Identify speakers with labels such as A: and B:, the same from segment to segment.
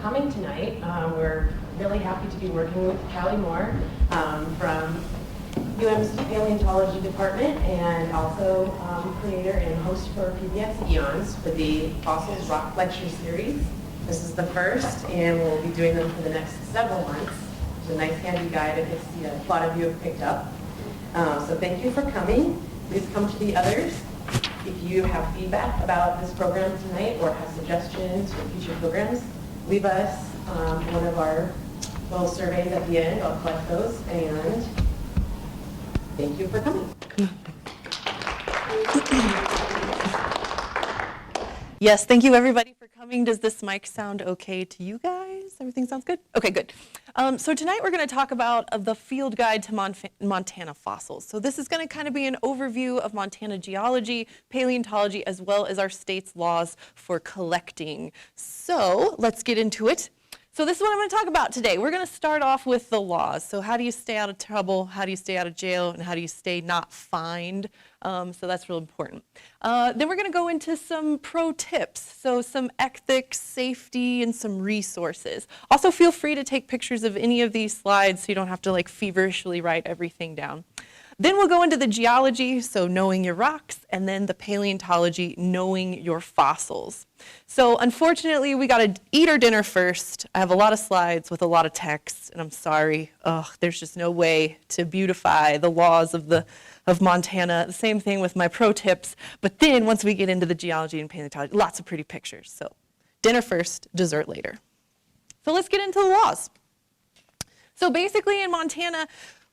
A: coming tonight. We're really happy to be working with Kallie Moore from UM's Paleontology department, and also creator and host for PBS Eons for the Fossils Rock Lecture Series. This is the first, and we'll be doing them for the next several months. It's a nice handy guide I see a lot of you have picked up. So thank you for coming. Please come to the others. If you have feedback about this program tonight or have suggestions for future programs, leave us one of our little surveys at the end. I'll collect those, and thank you for coming.
B: Yes, thank you everybody for coming. Does this mic sound okay to you guys? Everything sounds good? Okay, good. So tonight we're going to talk about the field guide to Montana fossils. So this is going to kind of be an overview of Montana geology, paleontology, as well as our state's laws for collecting. So let's get into it. So this is what I'm going to talk about today. We're going to start off with the laws. So how do you stay out of trouble? How do you stay out of jail? And how do you stay not fined? So that's real important. Then we're going to go into some pro tips. So some ethics, safety, and some resources. Also feel free to take pictures of any of these slides so you don't have to like feverishly write everything down. Then we'll go into the geology, so knowing your rocks, and then the paleontology, knowing your fossils. So unfortunately, we got to eat our dinner first. I have a lot of slides with a lot of text, and I'm sorry. There's just no way to beautify the laws of Montana. The same thing with my pro tips. But then once we get into the geology and paleontology, lots of pretty pictures. So dinner first, dessert later. So let's get into the laws. So basically in Montana,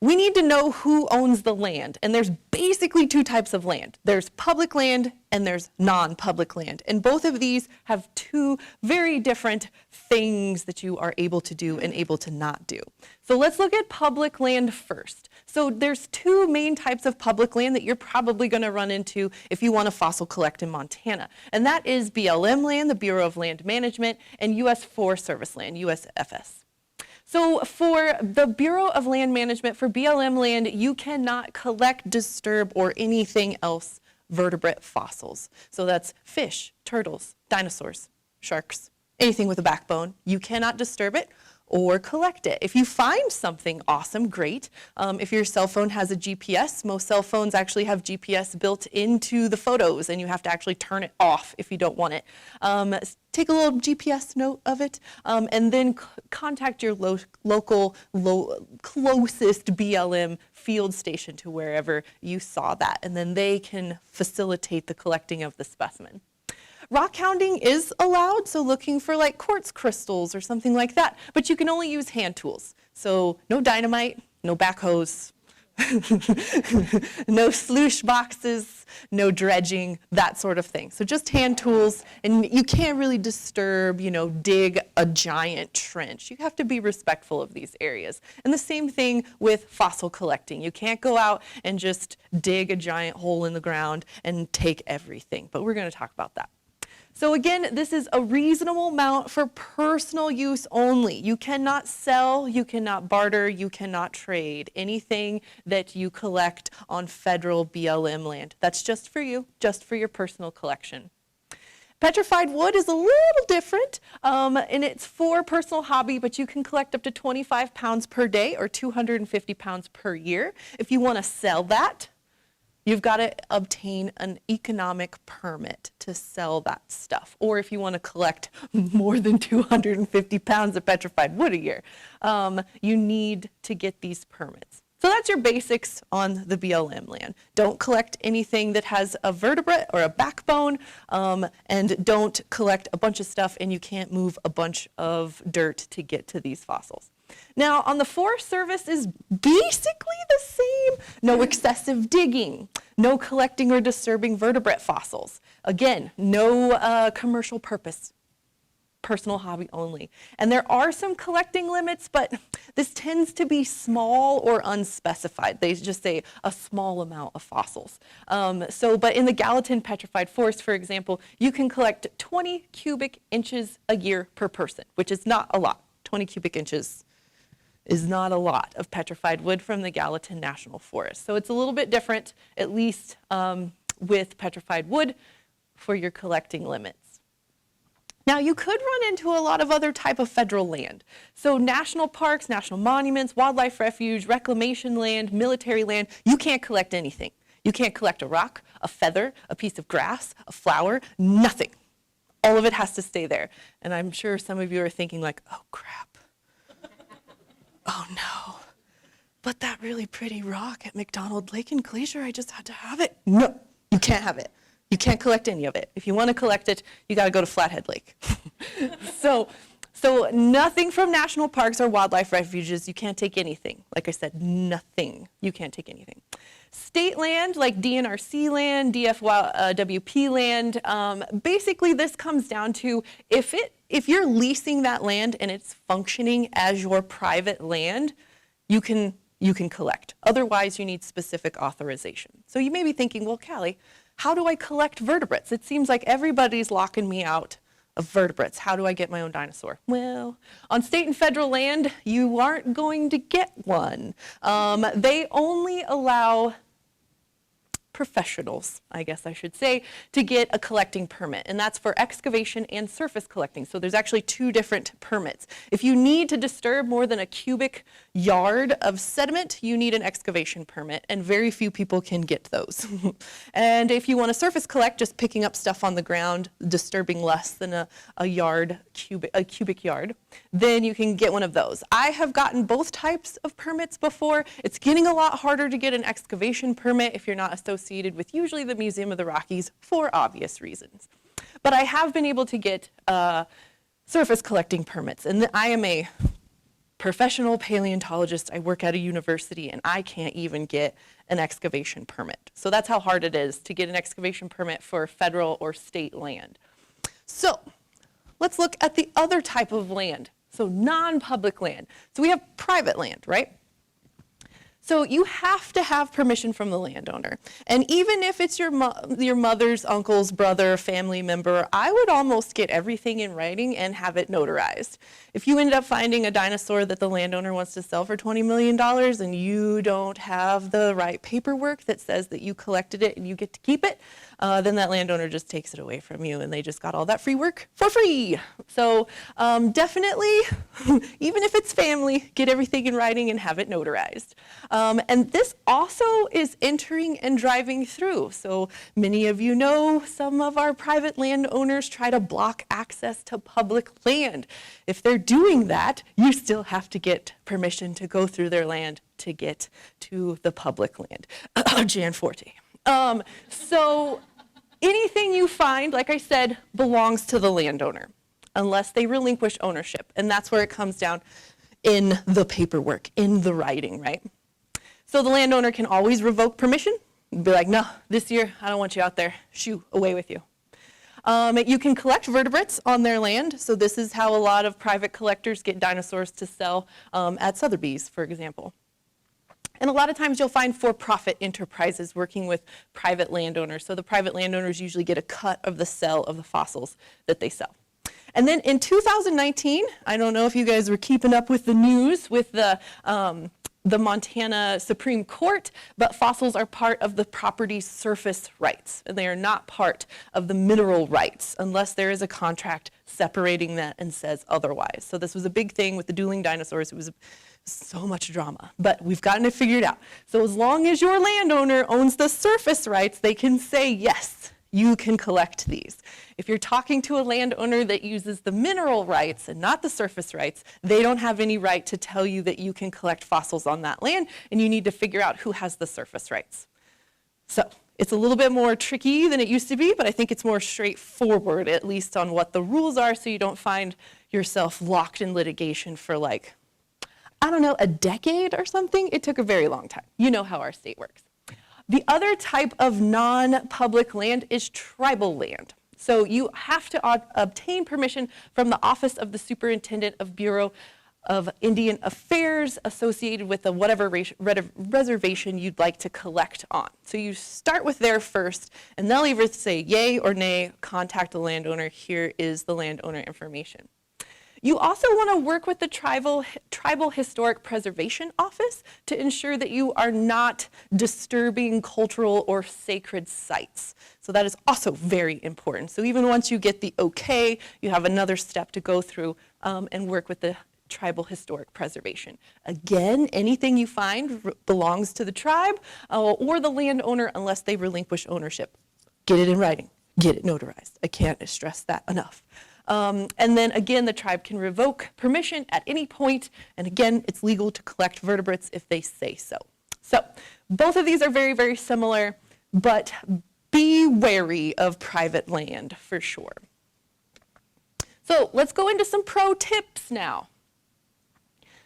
B: we need to know who owns the land, and there's basically two types of land. There's public land and there's non-public land, and both of these have two very different things that you are able to do and able to not do. So let's look at public land first. So there's two main types of public land that you're probably going to run into if you want to fossil collect in Montana, and that is BLM land, the Bureau of Land Management, and U.S. Forest Service land, USFS. So for the Bureau of Land Management, for BLM land, you cannot collect, disturb, or anything else vertebrate fossils. So that's fish, turtles, dinosaurs, sharks, anything with a backbone. You cannot disturb it or collect it. If you find something awesome, great. If your cell phone has a GPS, most cell phones actually have GPS built into the photos, and you have to actually turn it off if you don't want it. Take a little GPS note of it, and then contact your local closest BLM field station to wherever you saw that, and then they can facilitate the collecting of the specimen. Rock hounding is allowed, so looking for like quartz crystals or something like that, but you can only use hand tools. So no dynamite, no backhoes, no sluice boxes, no dredging, that sort of thing. So just hand tools, and you can't really disturb, dig a giant trench. You have to be respectful of these areas. And the same thing with fossil collecting. You can't go out and just dig a giant hole in the ground and take everything, but we're going to talk about that. So again, this is a reasonable amount for personal use only. You cannot sell, you cannot barter, you cannot trade anything that you collect on federal BLM land. That's just for you, just for your personal collection. Petrified wood is a little different, and it's for personal hobby, but you can collect up to 25 pounds per day or 250 pounds per year. If you want to sell that, you've got to obtain an economic permit to sell that stuff. Or if you want to collect more than 250 pounds of petrified wood a year, you need to get these permits. So that's your basics on the BLM land. Don't collect anything that has a vertebrate or a backbone, and don't collect a bunch of stuff, and you can't move a bunch of dirt to get to these fossils. Now, on the Forest Service is basically the same. No excessive digging, no collecting or disturbing vertebrate fossils. Again, no commercial purpose, personal hobby only. And there are some collecting limits, but this tends to be small or unspecified. They just say a small amount of fossils. But in the Gallatin Petrified Forest, for example, you can collect 20 cubic inches a year per person, which is not a lot. 20 cubic inches is not a lot of petrified wood from the Gallatin National Forest. So it's a little bit different, at least with petrified wood, for your collecting limits. Now, you could run into a lot of other type of federal land. So national parks, national monuments, wildlife refuge, reclamation land, military land, you can't collect anything. You can't collect a rock, a feather, a piece of grass, a flower, nothing. All of it has to stay there. And I'm sure some of you are thinking like, oh crap. Oh no. But that really pretty rock at McDonald Lake and Glacier, I just had to have it. No, you can't have it. You can't collect any of it. If you want to collect it, you got to go to Flathead Lake. So nothing from national parks or wildlife refuges. You can't take anything. Like I said, nothing. You can't take anything. State land, like DNRC land, DFWP land, basically this comes down to if you're leasing that land and it's functioning as your private land, you can collect. Otherwise, you need specific authorization. So you may be thinking, well, Kallie, how do I collect vertebrates? It seems like everybody's locking me out of vertebrates. How do I get my own dinosaur? Well, on state and federal land, you aren't going to get one. They only allow professionals, I guess I should say, to get a collecting permit, and that's for excavation and surface collecting. So there's actually two different permits. If you need to disturb more than a cubic yard of sediment, you need an excavation permit, and very few people can get those. And if you want to surface collect, just picking up stuff on the ground, disturbing less than a cubic yard, then you can get one of those. I have gotten both types of permits before. It's getting a lot harder to get an excavation permit if you're not associated with usually the Museum of the Rockies for obvious reasons. But I have been able to get surface collecting permits, and I am a professional paleontologist. I work at a university, and I can't even get an excavation permit. So that's how hard it is to get an excavation permit for federal or state land. So let's look at the other type of land, so non-public land. So we have private land, right? So you have to have permission from the landowner. And even if it's your mother's uncle's brother, family member, I would almost get everything in writing and have it notarized. If you end up finding a dinosaur that the landowner wants to sell for $20 million and you don't have the right paperwork that says that you collected it and you get to keep it, then that landowner just takes it away from you and they just got all that free work for free. So definitely, even if it's family, get everything in writing and have it notarized. And this also is entering and driving through. So many of you know some of our private landowners try to block access to public land. If they're doing that, you still have to get permission to go through their land to get to the public land. Jan Forte. So anything you find, like I said, belongs to the landowner unless they relinquish ownership. And that's where it comes down in the paperwork, in the writing, right? So the landowner can always revoke permission, be like, no, this year I don't want you out there, shoo, away with you. You can collect vertebrates on their land. So this is how a lot of private collectors get dinosaurs to sell at Sotheby's, for example. And a lot of times you'll find for-profit enterprises working with private landowners. So the private landowners usually get a cut of the sale of the fossils that they sell. And then in 2019, I don't know if you guys were keeping up with the news with the Montana Supreme Court, but fossils are part of the property's surface rights, and they are not part of the mineral rights unless there is a contract separating that and says otherwise. So this was a big thing with the dueling dinosaurs. It was so much drama, but we've gotten it figured out. So as long as your landowner owns the surface rights, they can say, yes, you can collect these. If you're talking to a landowner that uses the mineral rights and not the surface rights, they don't have any right to tell you that you can collect fossils on that land, and you need to figure out who has the surface rights. So it's a little bit more tricky than it used to be, but I think it's more straightforward, at least on what the rules are, so you don't find yourself locked in litigation for like, I don't know, a decade or something. It took a very long time. You know how our state works. The other type of non-public land is tribal land. So you have to obtain permission from the Office of the Superintendent of Bureau of Indian Affairs associated with whatever reservation you'd like to collect on. So you start with there first, and they'll either say yay or nay, contact the landowner, here is the landowner information. You also want to work with the Tribal Historic Preservation Office to ensure that you are not disturbing cultural or sacred sites. So that is also very important. So even once you get the okay, you have another step to go through and work with the Tribal Historic Preservation. Again, anything you find belongs to the tribe or the landowner unless they relinquish ownership. Get it in writing, get it notarized. I can't stress that enough. And then again, the tribe can revoke permission at any point, and again, it's legal to collect vertebrates if they say so. So both of these are very, very similar, but be wary of private land for sure. So let's go into some pro tips now.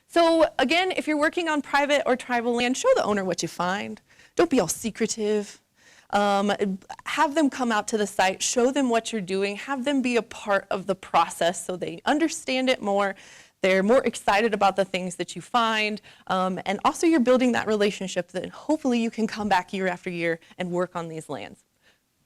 B: So again, if you're working on private or tribal land, show the owner what you find. Don't be all secretive. Have them come out to the site, show them what you're doing, have them be a part of the process so they understand it more. They're more excited about the things that you find. And also you're building that relationship that hopefully you can come back year after year and work on these lands.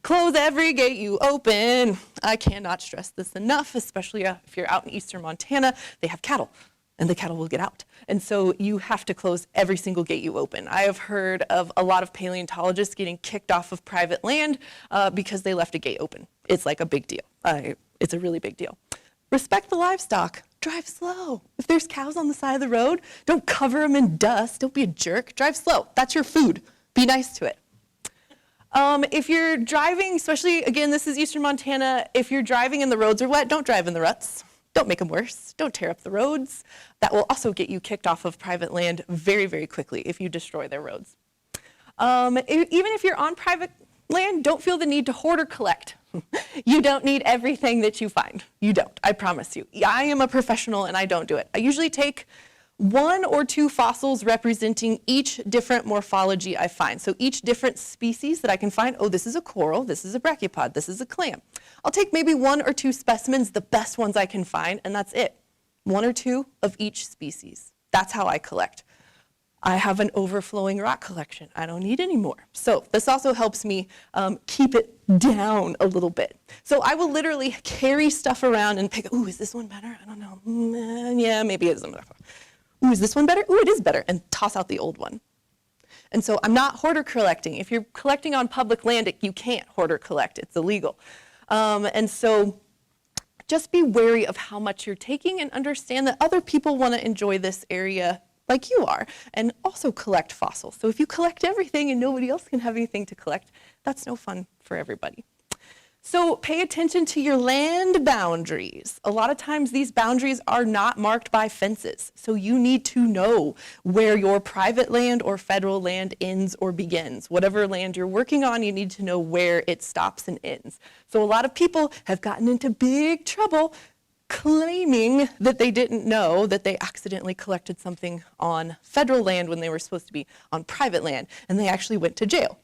B: Close every gate you open. I cannot stress this enough, especially if you're out in eastern Montana. They have cattle, and the cattle will get out. And so you have to close every single gate you open. I have heard of a lot of paleontologists getting kicked off of private land because they left a gate open. It's like a big deal. It's a really big deal. Respect the livestock. Drive slow. If there's cows on the side of the road, don't cover them in dust. Don't be a jerk. Drive slow. That's your food. Be nice to it. If you're driving, especially, again, this is eastern Montana, if you're driving and the roads are wet, don't drive in the ruts. Don't make them worse. Don't tear up the roads. That will also get you kicked off of private land very, very quickly if you destroy their roads. Even if you're on private land, don't feel the need to hoard or collect. You don't need everything that you find. You don't, I promise you. I am a professional and I don't do it. I usually take 1 or 2 fossils representing each different morphology I find. So each different species that I can find, oh, this is a coral, this is a brachiopod, this is a clam. I'll take maybe 1 or 2 specimens, the best ones I can find, and that's it. 1 or 2 of each species. That's how I collect. I have an overflowing rock collection. I don't need any more. So this also helps me keep it down a little bit. So I will literally carry stuff around and pick, ooh, is this one better? I don't know. Yeah, maybe it isn't. Ooh, is this one better? Ooh, it is better, and toss out the old one. And so I'm not hoarder collecting. If you're collecting on public land, you can't hoarder collect. It's illegal. And so just be wary of how much you're taking and understand that other people want to enjoy this area like you are and also collect fossils. So if you collect everything and nobody else can have anything to collect, that's no fun for everybody. So pay attention to your land boundaries. A lot of times these boundaries are not marked by fences. So you need to know where your private land or federal land ends or begins. Whatever land you're working on, you need to know where it stops and ends. So a lot of people have gotten into big trouble claiming that they didn't know that they accidentally collected something on federal land when they were supposed to be on private land, and they actually went to jail.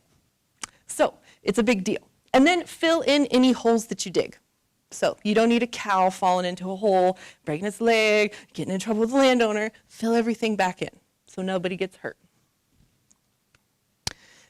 B: So it's a big deal. And then fill in any holes that you dig. So you don't need a cow falling into a hole, breaking its leg, getting in trouble with the landowner. Fill everything back in so nobody gets hurt.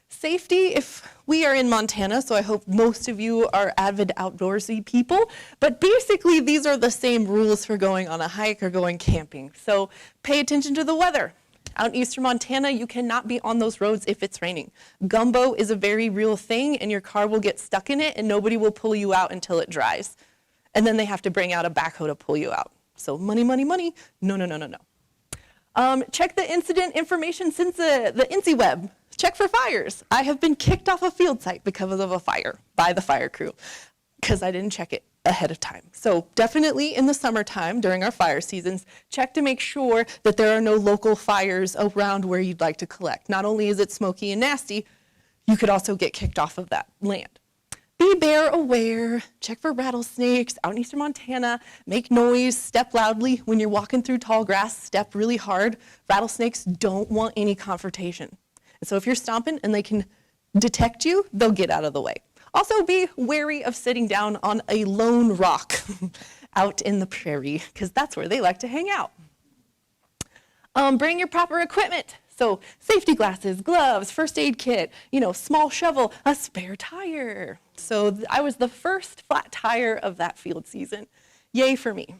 B: Safety, if we are in Montana, so I hope most of you are avid outdoorsy people, but basically these are the same rules for going on a hike or going camping. So pay attention to the weather. Out in eastern Montana, you cannot be on those roads if it's raining. Gumbo is a very real thing, and your car will get stuck in it, and nobody will pull you out until it dries. And then they have to bring out a backhoe to pull you out. So money, money, money. No, no, no, no, no. Check the incident information since the INSI web. Check for fires. I have been kicked off a field site because of a fire by the fire crew because I didn't check it ahead of time. So definitely in the summertime during our fire seasons, check to make sure that there are no local fires around where you'd like to collect. Not only is it smoky and nasty, you could also get kicked off of that land. Be bear aware, check for rattlesnakes out in eastern Montana, make noise, step loudly. When you're walking through tall grass, step really hard. Rattlesnakes don't want any confrontation. And so if you're stomping and they can detect you, they'll get out of the way. Also be wary of sitting down on a lone rock out in the prairie, because that's where they like to hang out. Bring your proper equipment. So safety glasses, gloves, first aid kit, small shovel, a spare tire. So I was the first flat tire of that field season. Yay for me.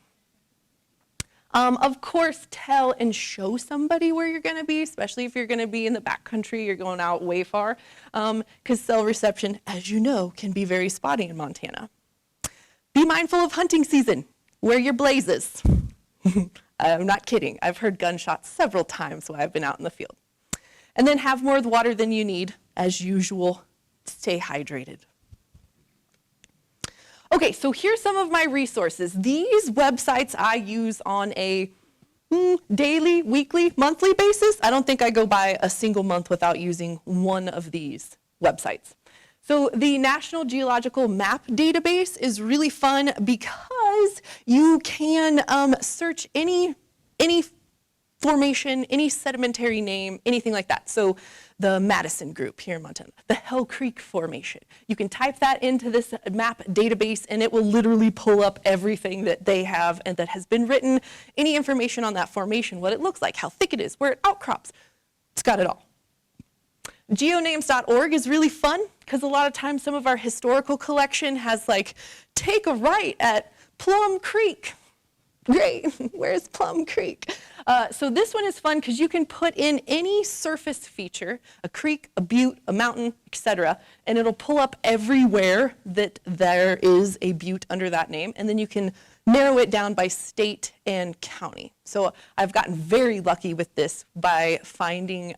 B: Of course, tell and show somebody where you're going to be, especially if you're going to be in the backcountry, you're going out way far, because cell reception, as you know, can be very spotty in Montana. Be mindful of hunting season. Wear your blazes. I'm not kidding. I've heard gunshots several times while I've been out in the field. And then have more water than you need, as usual. Stay hydrated. Okay, so here's some of my resources. These websites I use on a daily, weekly, monthly basis. I don't think I go by a single month without using one of these websites. So the National Geological Map database is really fun because you can search any formation, any sedimentary name, anything like that. So the Madison Group here in Montana, the Hell Creek Formation. You can type that into this map database and it will literally pull up everything that they have and that has been written, any information on that formation, what it looks like, how thick it is, where it outcrops. It's got it all. Geonames.org is really fun because a lot of times some of our historical collection has like, take a right at Plum Creek. Great, where's Plum Creek? So this one is fun because you can put in any surface feature, a creek, a butte, a mountain, etc., and it'll pull up everywhere that there is a butte under that name, and then you can narrow it down by state and county. So I've gotten very lucky with this by finding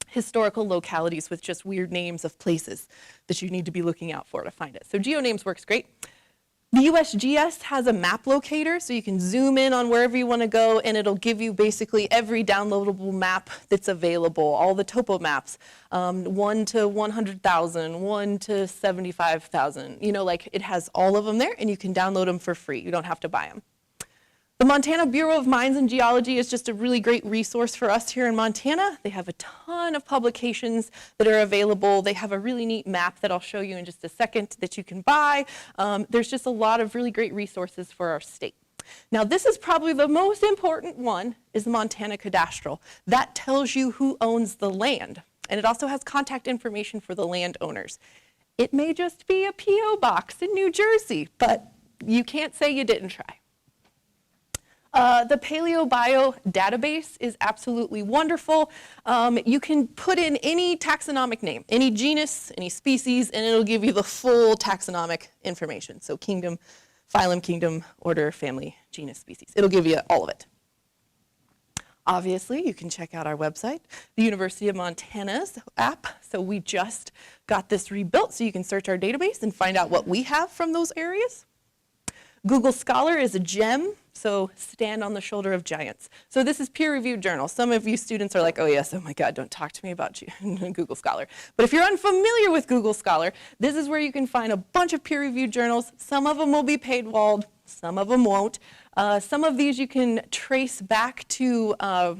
B: historical localities with just weird names of places that you need to be looking out for to find it. So GeoNames works great. The USGS has a map locator, so you can zoom in on wherever you want to go, and it'll give you basically every downloadable map that's available, all the topo maps, 1 to 100,000, 1 to 75,000. You know, like it has all of them there, and you can download them for free. You don't have to buy them. The Montana Bureau of Mines and Geology is just a really great resource for us here in Montana. They have a ton of publications that are available. They have a really neat map that I'll show you in just a second that you can buy. There's just a lot of really great resources for our state. Now, this is probably the most important one, is the Montana Cadastral. That tells you who owns the land, and it also has contact information for the landowners. It may just be a P.O. box in New Jersey, but you can't say you didn't try. The PaleoBio database is absolutely wonderful. You can put in any taxonomic name, any genus, any species, and it'll give you the full taxonomic information. So kingdom, phylum, kingdom, order, family, genus, species. It'll give you all of it. Obviously, you can check out our website, the University of Montana's app. So we just got this rebuilt so you can search our database and find out what we have from those areas. Google Scholar is a gem, so stand on the shoulder of giants. So this is peer-reviewed journal. Some of you students are like, oh yes, oh my God, don't talk to me about Google Scholar. But if you're unfamiliar with Google Scholar, this is where you can find a bunch of peer-reviewed journals. Some of them will be paywalled, some of them won't. Some of these you can trace back to, oh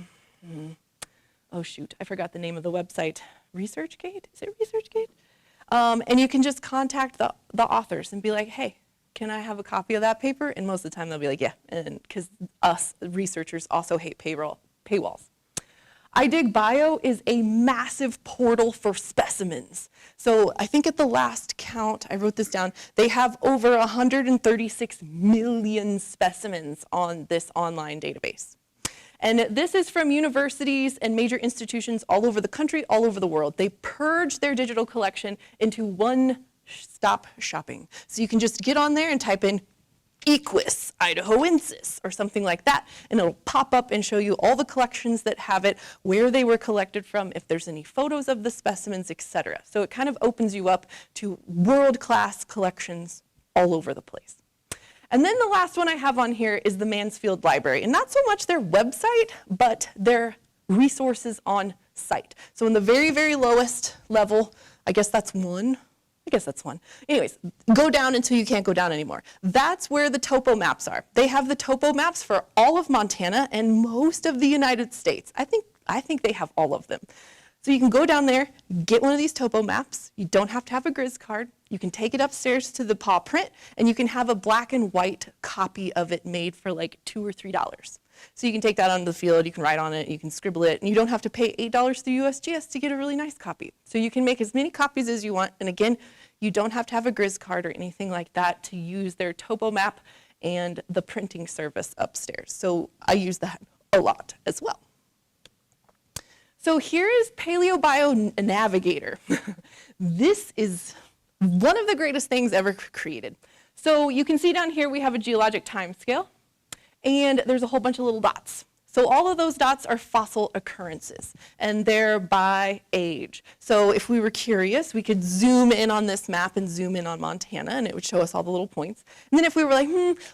B: shoot, I forgot the name of the website. ResearchGate? Is it ResearchGate? And you can just contact the authors and be like, hey, can I have a copy of that paper? And most of the time they'll be like, yeah, and because us researchers also hate paywalls. iDigBio is a massive portal for specimens. So I think at the last count, I wrote this down, they have over 136 million specimens on this online database. And this is from universities and major institutions all over the country, all over the world. They purge their digital collection into one-stop shopping. So you can just get on there and type in Equus idahoensis or something like that, and it'll pop up and show you all the collections that have it, where they were collected from, if there's any photos of the specimens, etc. So it kind of opens you up to world-class collections all over the place. And then the last one I have on here is the Mansfield Library, and not so much their website, but their resources on site. So in the very, very lowest level, I guess that's one. Anyways, go down until you can't go down anymore. That's where the topo maps are. They have the topo maps for all of Montana and most of the United States. I think they have all of them. So you can go down there, get one of these topo maps. You don't have to have a Grizz card. You can take it upstairs to the paw print, and you can have a black and white copy of it made for like $2 or $3. So you can take that onto the field, you can write on it, you can scribble it, and you don't have to pay $8 through USGS to get a really nice copy. So you can make as many copies as you want, and again, you don't have to have a Grizz card or anything like that to use their topo map, and the printing service upstairs. So I use that a lot as well. So here is PaleoBio Navigator. This is one of the greatest things ever created. So you can see down here we have a geologic time scale, and there's a whole bunch of little dots. So all of those dots are fossil occurrences, and they're by age. So if we were curious, we could zoom in on this map and zoom in on Montana, and it would show us all the little points. And then if we were like,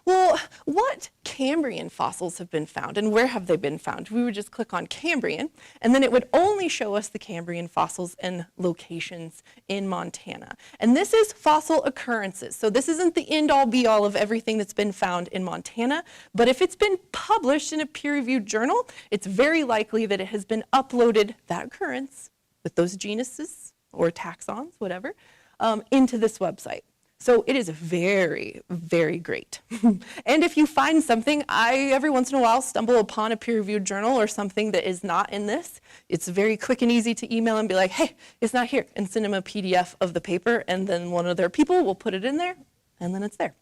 B: well, what Cambrian fossils have been found, and where have they been found? We would just click on Cambrian, and then it would only show us the Cambrian fossils and locations in Montana. And this is fossil occurrences. So this isn't the end-all, be-all of everything that's been found in Montana, but if it's been published in a peer-reviewed journal, it's very likely that it has been uploaded, that occurrence, with those genuses or taxons, whatever, into this website. So it is very, very great. And if you find something, I, every once in a while, stumble upon a peer-reviewed journal or something that is not in this. It's very quick and easy to email and be like, hey, it's not here, and send them a PDF of the paper, and then one of their people will put it in there, and then it's there.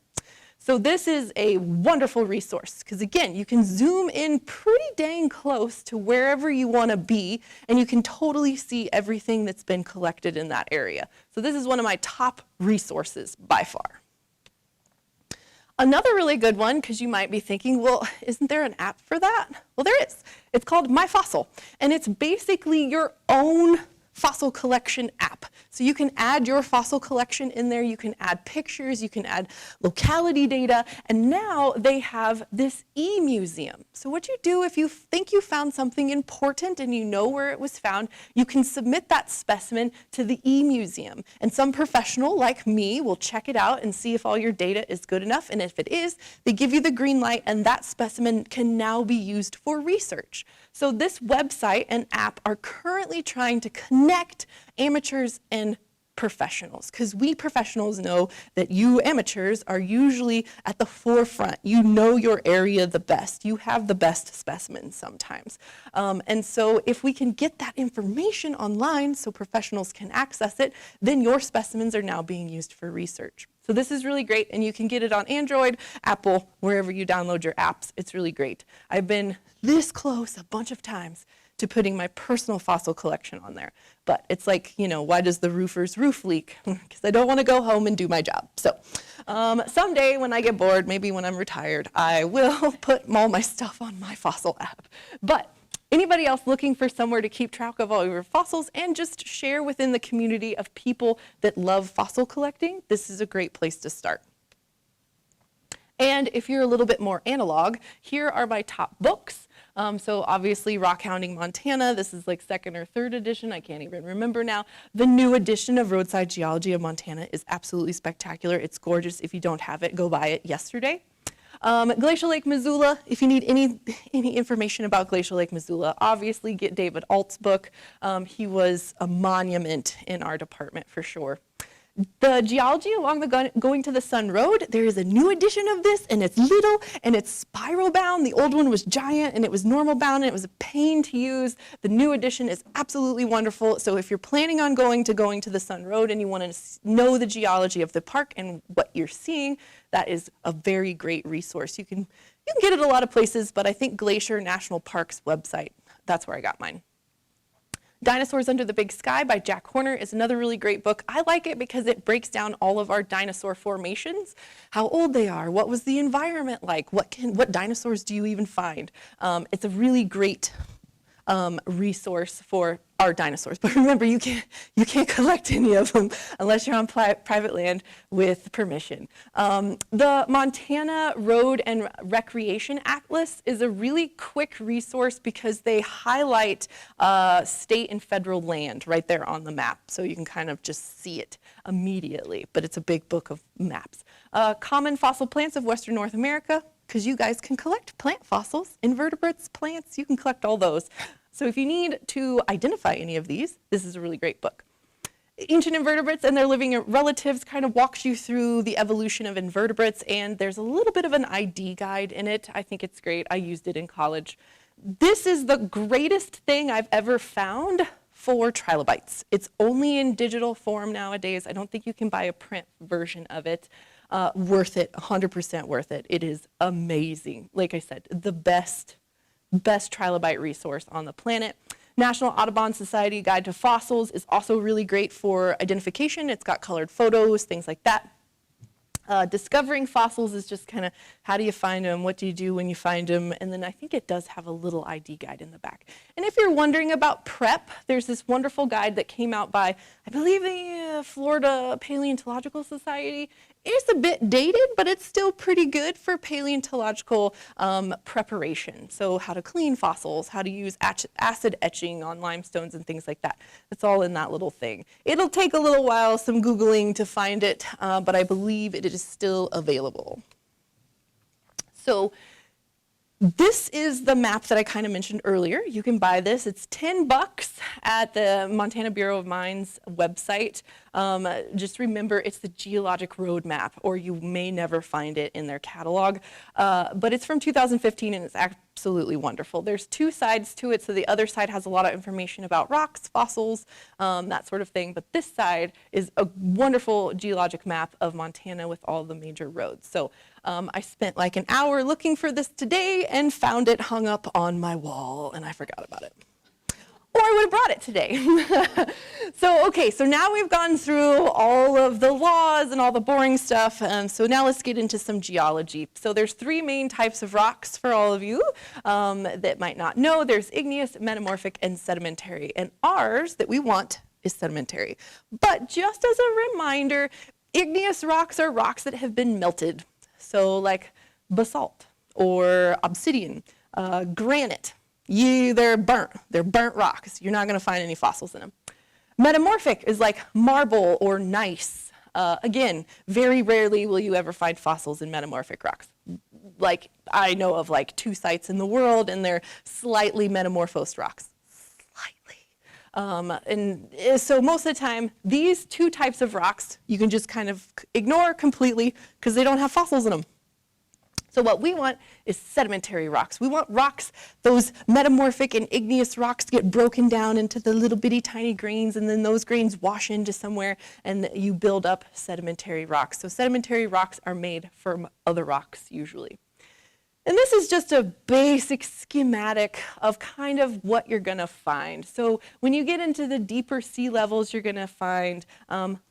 B: So this is a wonderful resource because, again, you can zoom in pretty dang close to wherever you want to be, and you can totally see everything that's been collected in that area. So this is one of my top resources by far. Another really good one, because you might be thinking, well, isn't there an app for that? Well, there is. It's called My Fossil, and it's basically your own fossil collection app. So you can add your fossil collection in there, you can add pictures, you can add locality data, and now they have this e-museum. So what you do if you think you found something important and you know where it was found, you can submit that specimen to the e-museum. And some professional like me will check it out and see if all your data is good enough, and if it is, they give you the green light, and that specimen can now be used for research. So this website and app are currently trying to connect amateurs and professionals, because we professionals know that you amateurs are usually at the forefront. You know your area the best. You have the best specimens sometimes. And so if we can get that information online so professionals can access it, then your specimens are now being used for research. So this is really great, and you can get it on Android, Apple, wherever you download your apps. It's really great. I've been this close a bunch of times to putting my personal fossil collection on there. But it's like, you know, why does the roofer's roof leak? Because I don't want to go home and do my job. So someday when I get bored, maybe when I'm retired, I will put all my stuff on my fossil app. But anybody else looking for somewhere to keep track of all your fossils and just share within the community of people that love fossil collecting, this is a great place to start. And if you're a little bit more analog, here are my top books. So obviously Rock Hounding Montana, this is like second or third edition, I can't even remember now. The new edition of Roadside Geology of Montana is absolutely spectacular. It's gorgeous. If you don't have it, go buy it yesterday. Glacial Lake Missoula, if you need any information about Glacial Lake Missoula, obviously get David Alt's book. He was a monument in our department for sure. The Geology Along the Going to the Sun Road, there is a new edition of this, and it's little, and it's spiral bound. The old one was giant, and it was normal bound, and it was a pain to use. The new edition is absolutely wonderful. So if you're planning on going to the Sun Road and you want to know the geology of the park and what you're seeing, that is a very great resource. You can get it a lot of places, but I think Glacier National Park's website, that's where I got mine. Dinosaurs Under the Big Sky by Jack Horner is another really great book. I like it because it breaks down all of our dinosaur formations, how old they are, what was the environment like, what dinosaurs do you even find. It's a really great resource for our dinosaurs. But remember, you can't collect any of them unless you're on private land with permission. The Montana Road and Recreation Atlas is a really quick resource because they highlight state and federal land right there on the map. So you can kind of just see it immediately, but it's a big book of maps. Common Fossil Plants of Western North America, because you guys can collect plant fossils, invertebrates, plants, you can collect all those. So if you need to identify any of these, this is a really great book. Ancient Invertebrates and Their Living Relatives kind of walks you through the evolution of invertebrates, and there's a little bit of an ID guide in it. I think it's great. I used it in college. This is the greatest thing I've ever found for trilobites. It's only in digital form nowadays. I don't think you can buy a print version of it. Worth it, 100% worth it. It is amazing. Like I said, the best trilobite resource on the planet. National Audubon Society Guide to Fossils is also really great for identification. It's got colored photos, things like that. Discovering fossils is just kind of how do you find them, what do you do when you find them, and then I think it does have a little ID guide in the back. And if you're wondering about prep, there's this wonderful guide that came out by, I believe, the Florida Paleontological Society. It's a bit dated, but it's still pretty good for paleontological preparation. So how to clean fossils, how to use acid etching on limestones and things like that. It's all in that little thing. It'll take a little while, some Googling to find it, but I believe it is still available. So this is the map that I kind of mentioned earlier. You can buy this. It's $10 at the Montana Bureau of Mines website. Just remember, it's the geologic road map, or you may never find it in their catalog. But it's from 2015, and it's absolutely wonderful. There's two sides to it. So the other side has a lot of information about rocks, fossils, that sort of thing. But this side is a wonderful geologic map of Montana with all the major roads. So I spent like an hour looking for this today and found it hung up on my wall, and I forgot about it. Or I would have brought it today. So now we've gone through all of the laws and all the boring stuff, so now let's get into some geology. So there's three main types of rocks for all of you that might not know. There's igneous, metamorphic, and sedimentary, and ours that we want is sedimentary. But just as a reminder, igneous rocks are rocks that have been melted, so like basalt or obsidian, granite. They're burnt rocks. You're not going to find any fossils in them. Metamorphic is like marble or gneiss. Again, very rarely will you ever find fossils in metamorphic rocks. Like, I know of like 2 sites in the world, and they're slightly metamorphosed rocks. And so most of the time, these 2 types of rocks, you can just kind of ignore completely because they don't have fossils in them. So what we want is sedimentary rocks. We want rocks, those metamorphic and igneous rocks get broken down into the little bitty tiny grains, and then those grains wash into somewhere, and you build up sedimentary rocks. So sedimentary rocks are made from other rocks usually. And this is just a basic schematic of kind of what you're going to find. So when you get into the deeper sea levels, you're going to find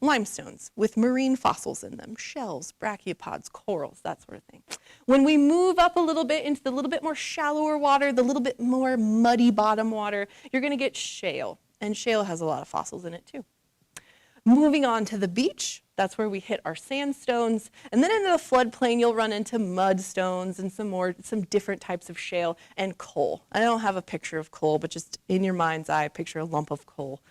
B: limestones with marine fossils in them, shells, brachiopods, corals, that sort of thing. When we move up a little bit into the little bit more shallower water, the little bit more muddy bottom water, you're going to get shale. And shale has a lot of fossils in it too. Moving on to the beach, that's where we hit our sandstones. And then into the floodplain, you'll run into mudstones and some different types of shale and coal. I don't have a picture of coal, but just in your mind's eye, picture a lump of coal.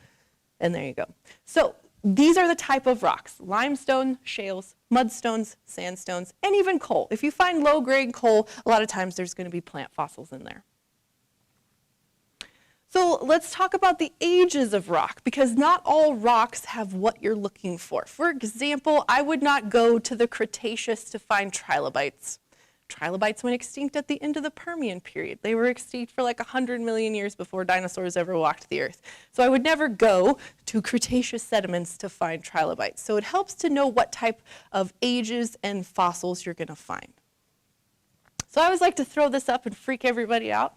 B: And there you go. So these are the type of rocks: limestone, shales, mudstones, sandstones, and even coal. If you find low-grade coal, a lot of times there's going to be plant fossils in there. So let's talk about the ages of rock, because not all rocks have what you're looking for. For example, I would not go to the Cretaceous to find trilobites. Trilobites went extinct at the end of the Permian period. They were extinct for like 100 million years before dinosaurs ever walked the earth. So I would never go to Cretaceous sediments to find trilobites. So it helps to know what type of ages and fossils you're going to find. So I always like to throw this up and freak everybody out.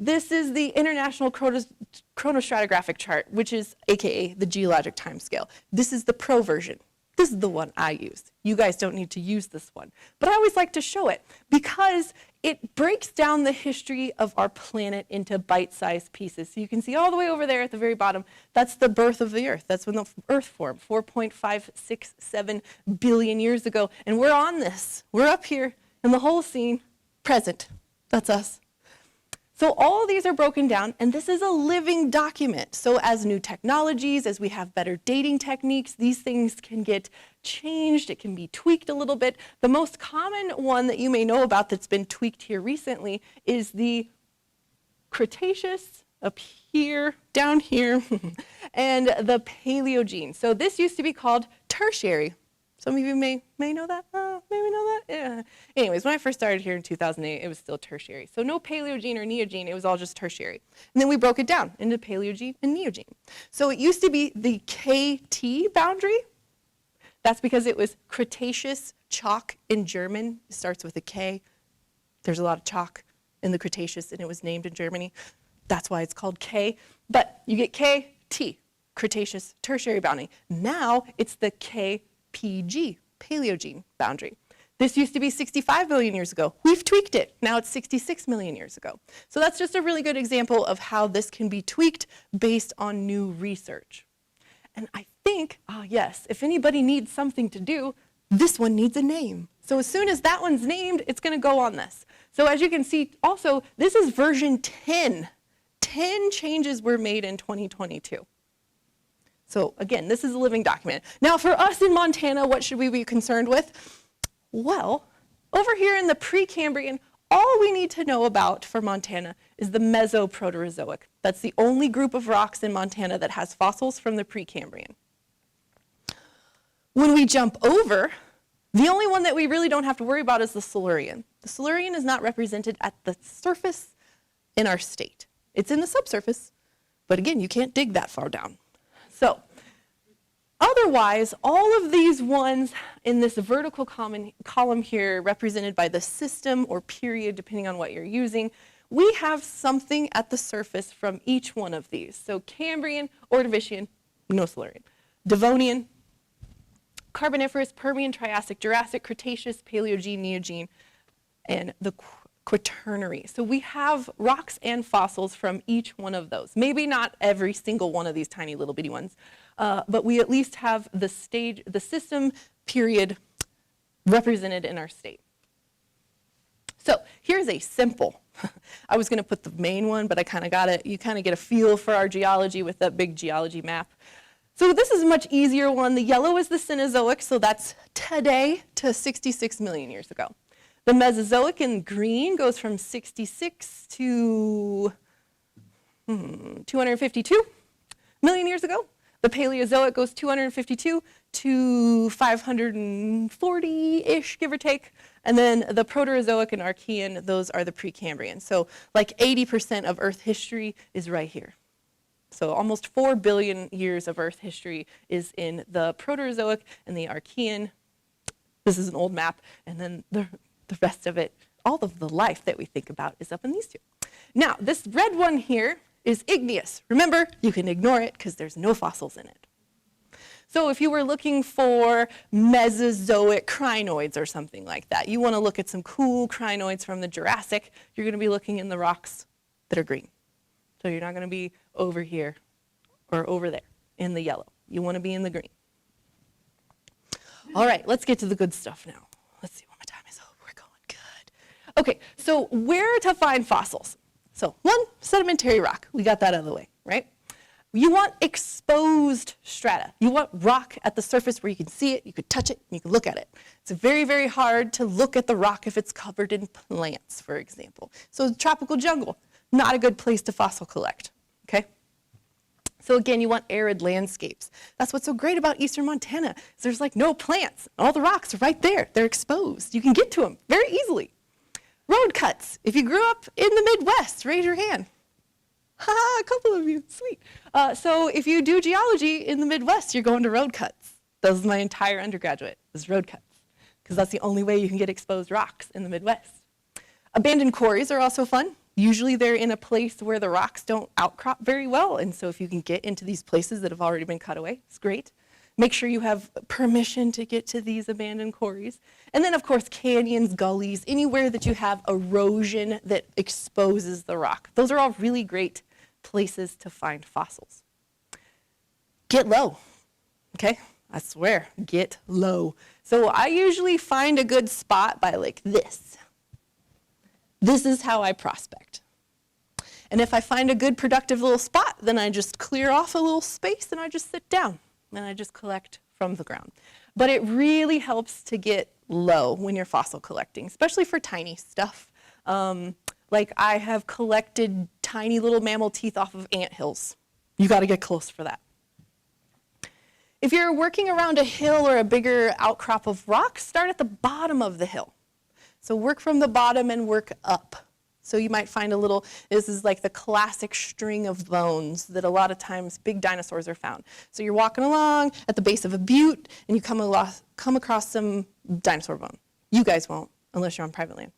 B: This is the International Chronostratigraphic Chart, which is AKA the geologic timescale. This is the pro version. This is the one I use. You guys don't need to use this one. But I always like to show it because it breaks down the history of our planet into bite-sized pieces. So you can see all the way over there at the very bottom, that's the birth of the Earth. That's when the Earth formed, 4.567 billion years ago. And we're on this. We're up here in the whole scene, present. That's us. So all these are broken down, and this is a living document. So as new technologies, as we have better dating techniques, these things can get changed. It can be tweaked a little bit. The most common one that you may know about that's been tweaked here recently is the Cretaceous up here, down here, and the Paleogene. So this used to be called Tertiary. Some of you may know that, maybe know that. Yeah. Anyways, when I first started here in 2008, it was still Tertiary. So no Paleogene or Neogene, it was all just Tertiary. And then we broke it down into Paleogene and Neogene. So it used to be the KT boundary. That's because it was Cretaceous chalk in German starts with a K. There's a lot of chalk in the Cretaceous, and it was named in Germany. That's why it's called K. But you get K, T, Cretaceous Tertiary boundary. Now it's the KPG, Paleogene boundary. This used to be 65 million years ago. We've tweaked it. Now it's 66 million years ago. So that's just a really good example of how this can be tweaked based on new research. And I think, yes, if anybody needs something to do, this one needs a name. So as soon as that one's named, it's going to go on this. So as you can see, also, this is version 10. 10 changes were made in 2022. So again, this is a living document. Now for us in Montana, what should we be concerned with? Well, over here in the Precambrian, all we need to know about for Montana is the Mesoproterozoic. That's the only group of rocks in Montana that has fossils from the Precambrian. When we jump over, the only one that we really don't have to worry about is the Silurian. The Silurian is not represented at the surface in our state. It's in the subsurface, but again, you can't dig that far down. So, otherwise, all of these ones in this vertical column here, represented by the system or period, depending on what you're using, we have something at the surface from each one of these. So Cambrian, Ordovician, no Silurian. Devonian, Carboniferous, Permian, Triassic, Jurassic, Cretaceous, Paleogene, Neogene, and the Quaternary. So we have rocks and fossils from each one of those. Maybe not every single one of these tiny little bitty ones, but we at least have the system period represented in our state. So here's a simple, I was going to put the main one, but I kind of got it. You kind of get a feel for our geology with that big geology map. So this is a much easier one. The yellow is the Cenozoic, so that's today to 66 million years ago. The Mesozoic in green goes from 66 to 252 million years ago. The Paleozoic goes 252 to 540-ish, give or take. And then the Proterozoic and Archean, those are the Precambrian. So like 80% of Earth history is right here. So almost 4 billion years of Earth history is in the Proterozoic and the Archean. This is an old map. And then the rest of it, all of the life that we think about is up in these two. Now, this red one here is igneous. Remember, you can ignore it because there's no fossils in it. So if you were looking for Mesozoic crinoids or something like that, you want to look at some cool crinoids from the Jurassic, you're going to be looking in the rocks that are green. So you're not going to be over here or over there in the yellow. You want to be in the green. All right, let's get to the good stuff now. Let's see what my time is. Oh, we're going good. Okay, so where to find fossils? So one, sedimentary rock. We got that out of the way, right? You want exposed strata. You want rock at the surface where you can see it, you could touch it, and you can look at it. It's very, very hard to look at the rock if it's covered in plants, for example. So tropical jungle, not a good place to fossil collect, okay? So again, you want arid landscapes. That's what's so great about eastern Montana, is there's like no plants. All the rocks are right there. They're exposed. You can get to them very easily. Road cuts. If you grew up in the Midwest, raise your hand. Ha, a couple of you, sweet. So if you do geology in the Midwest, you're going to road cuts. That was my entire undergraduate, is road cuts, because that's the only way you can get exposed rocks in the Midwest. Abandoned quarries are also fun. Usually they're in a place where the rocks don't outcrop very well, and so if you can get into these places that have already been cut away, it's great. Make sure you have permission to get to these abandoned quarries. And then, of course, canyons, gullies, anywhere that you have erosion that exposes the rock. Those are all really great places to find fossils. Get low, okay? I swear, get low. So I usually find a good spot by like this. This is how I prospect. And if I find a good productive little spot, then I just clear off a little space and I just sit down. And I just collect from the ground. But it really helps to get low when you're fossil collecting, especially for tiny stuff. Like I have collected tiny little mammal teeth off of anthills. You got to get close for that. If you're working around a hill or a bigger outcrop of rock, start at the bottom of the hill. So work from the bottom and work up. So you might find this is like the classic string of bones that a lot of times big dinosaurs are found. So you're walking along at the base of a butte and you come across some dinosaur bone. You guys won't, unless you're on private land.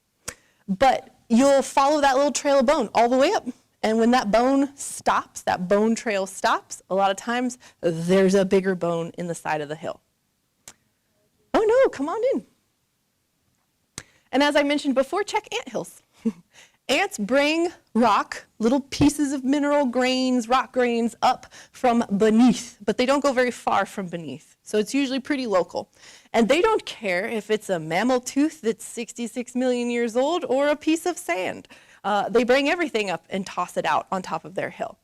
B: But you'll follow that little trail of bone all the way up. And when that bone stops, that bone trail stops, a lot of times there's a bigger bone in the side of the hill. Oh no, come on in. And as I mentioned before, check anthills. Ants bring rock, little pieces of mineral grains, rock grains, up from beneath, but they don't go very far from beneath. So it's usually pretty local. And they don't care if it's a mammal tooth that's 66 million years old or a piece of sand. They bring everything up and toss it out on top of their hill.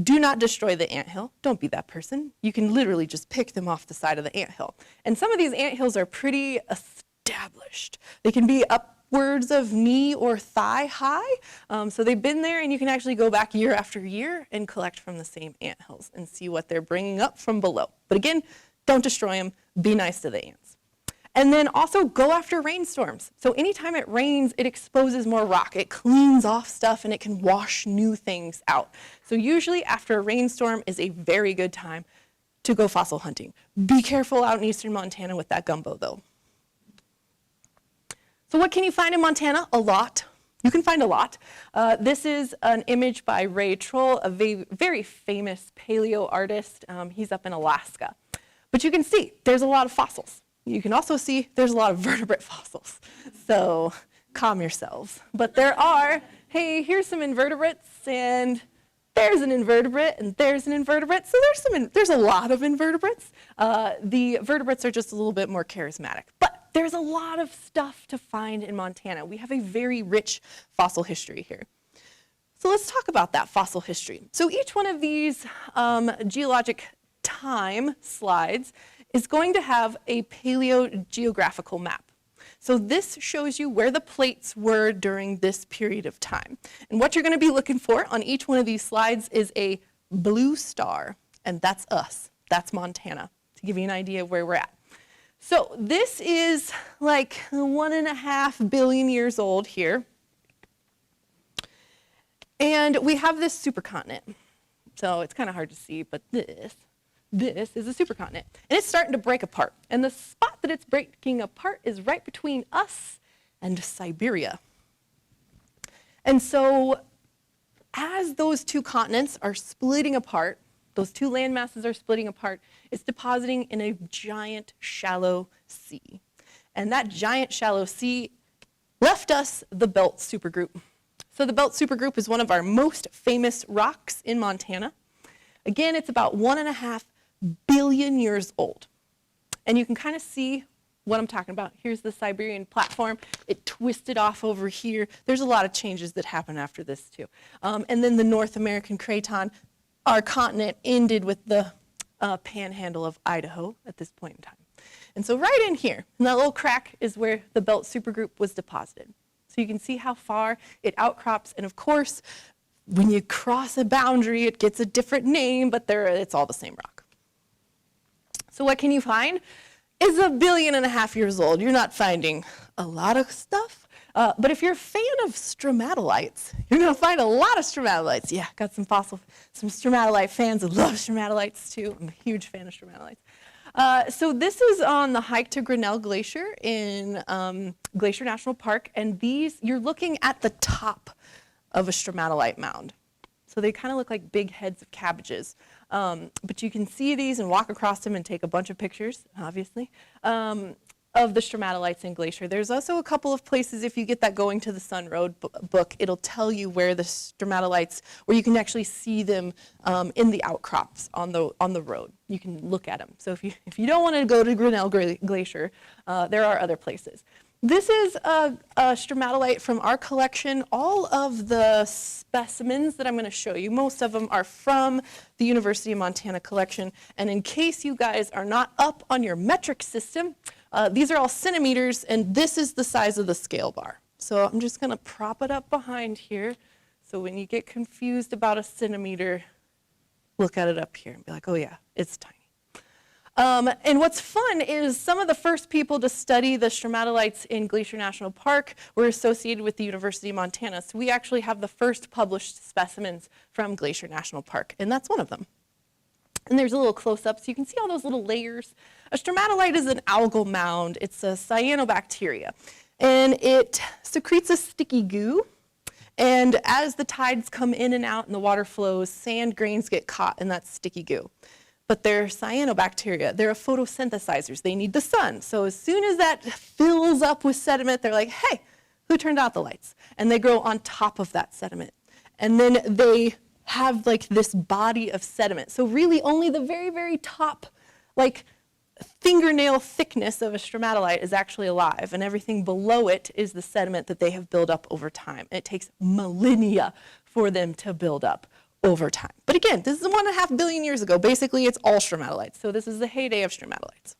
B: Do not destroy the anthill. Don't be that person. You can literally just pick them off the side of the anthill. And some of these anthills are pretty established. They can be upwards of knee or thigh high. So they've been there, and you can actually go back year after year and collect from the same anthills and see what they're bringing up from below. But again, don't destroy them. Be nice to the ants. And then also go after rainstorms. So anytime it rains, it exposes more rock. It cleans off stuff and it can wash new things out. So usually after a rainstorm is a very good time to go fossil hunting. Be careful out in eastern Montana with that gumbo though. So what can you find in Montana? A lot. You can find a lot. This is an image by Ray Troll, a very famous paleo artist. He's up in Alaska. But you can see there's a lot of fossils. You can also see there's a lot of vertebrate fossils. So calm yourselves. But there are, hey, here's some invertebrates, and there's an invertebrate, and there's an invertebrate. So there's a lot of invertebrates. The vertebrates are just a little bit more charismatic. But there's a lot of stuff to find in Montana. We have a very rich fossil history here. So let's talk about that fossil history. So each one of these geologic time slides is going to have a paleogeographical map. So this shows you where the plates were during this period of time. And what you're going to be looking for on each one of these slides is a blue star, and that's us. That's Montana, to give you an idea of where we're at. So this is like 1.5 billion years old here. And we have this supercontinent. So it's kind of hard to see, but this is a supercontinent. And it's starting to break apart. And the spot that it's breaking apart is right between us and Siberia. And so as those two continents are splitting apart, those two land masses are splitting apart, it's depositing in a giant shallow sea. And that giant shallow sea left us the Belt Supergroup. So the Belt Supergroup is one of our most famous rocks in Montana. Again, it's about 1.5 billion years old. And you can kind of see what I'm talking about. Here's the Siberian platform. It twisted off over here. There's a lot of changes that happen after this too. And then the North American craton, our continent ended with the panhandle of Idaho at this point in time. And so right in here, in that little crack is where the Belt Supergroup was deposited. So you can see how far it outcrops. And of course, when you cross a boundary, it gets a different name, but it's all the same rock. So what can you find? It's 1.5 billion years old. You're not finding a lot of stuff. But if you're a fan of stromatolites, you're going to find a lot of stromatolites. Yeah, got some stromatolite fans who love stromatolites too. I'm a huge fan of stromatolites. So this is on the hike to Grinnell Glacier in Glacier National Park. And you're looking at the top of a stromatolite mound. So they kind of look like big heads of cabbages. But you can see these and walk across them and take a bunch of pictures, obviously, of the stromatolites in Glacier. There's also a couple of places, if you get that Going to the Sun Road book, it'll tell you where the stromatolites, where you can actually see them in the outcrops on the road. You can look at them. So if you don't want to go to Grinnell Glacier, there are other places. This is a stromatolite from our collection. All of the specimens that I'm going to show you, most of them are from the University of Montana collection. And in case you guys are not up on your metric system, these are all centimeters, and this is the size of the scale bar. So I'm just going to prop it up behind here. So when you get confused about a centimeter, look at it up here and be like, oh yeah, it's tiny. And what's fun is some of the first people to study the stromatolites in Glacier National Park were associated with the University of Montana. So we actually have the first published specimens from Glacier National Park, and that's one of them. And there's a little close-up, so you can see all those little layers. A stromatolite is an algal mound. It's a cyanobacteria, and it secretes a sticky goo. And as the tides come in and out and the water flows, sand grains get caught in that sticky goo. But they're cyanobacteria. They're photosynthesizers. They need the sun. So as soon as that fills up with sediment, they're like, hey, who turned out the lights? And they grow on top of that sediment. And then they have like this body of sediment. So really only the very, very top, like fingernail thickness of a stromatolite is actually alive, and everything below it is the sediment that they have built up over time. And it takes millennia for them to build up over time. But again, this is 1.5 billion years ago. Basically, it's all stromatolites. So this is the heyday of stromatolites.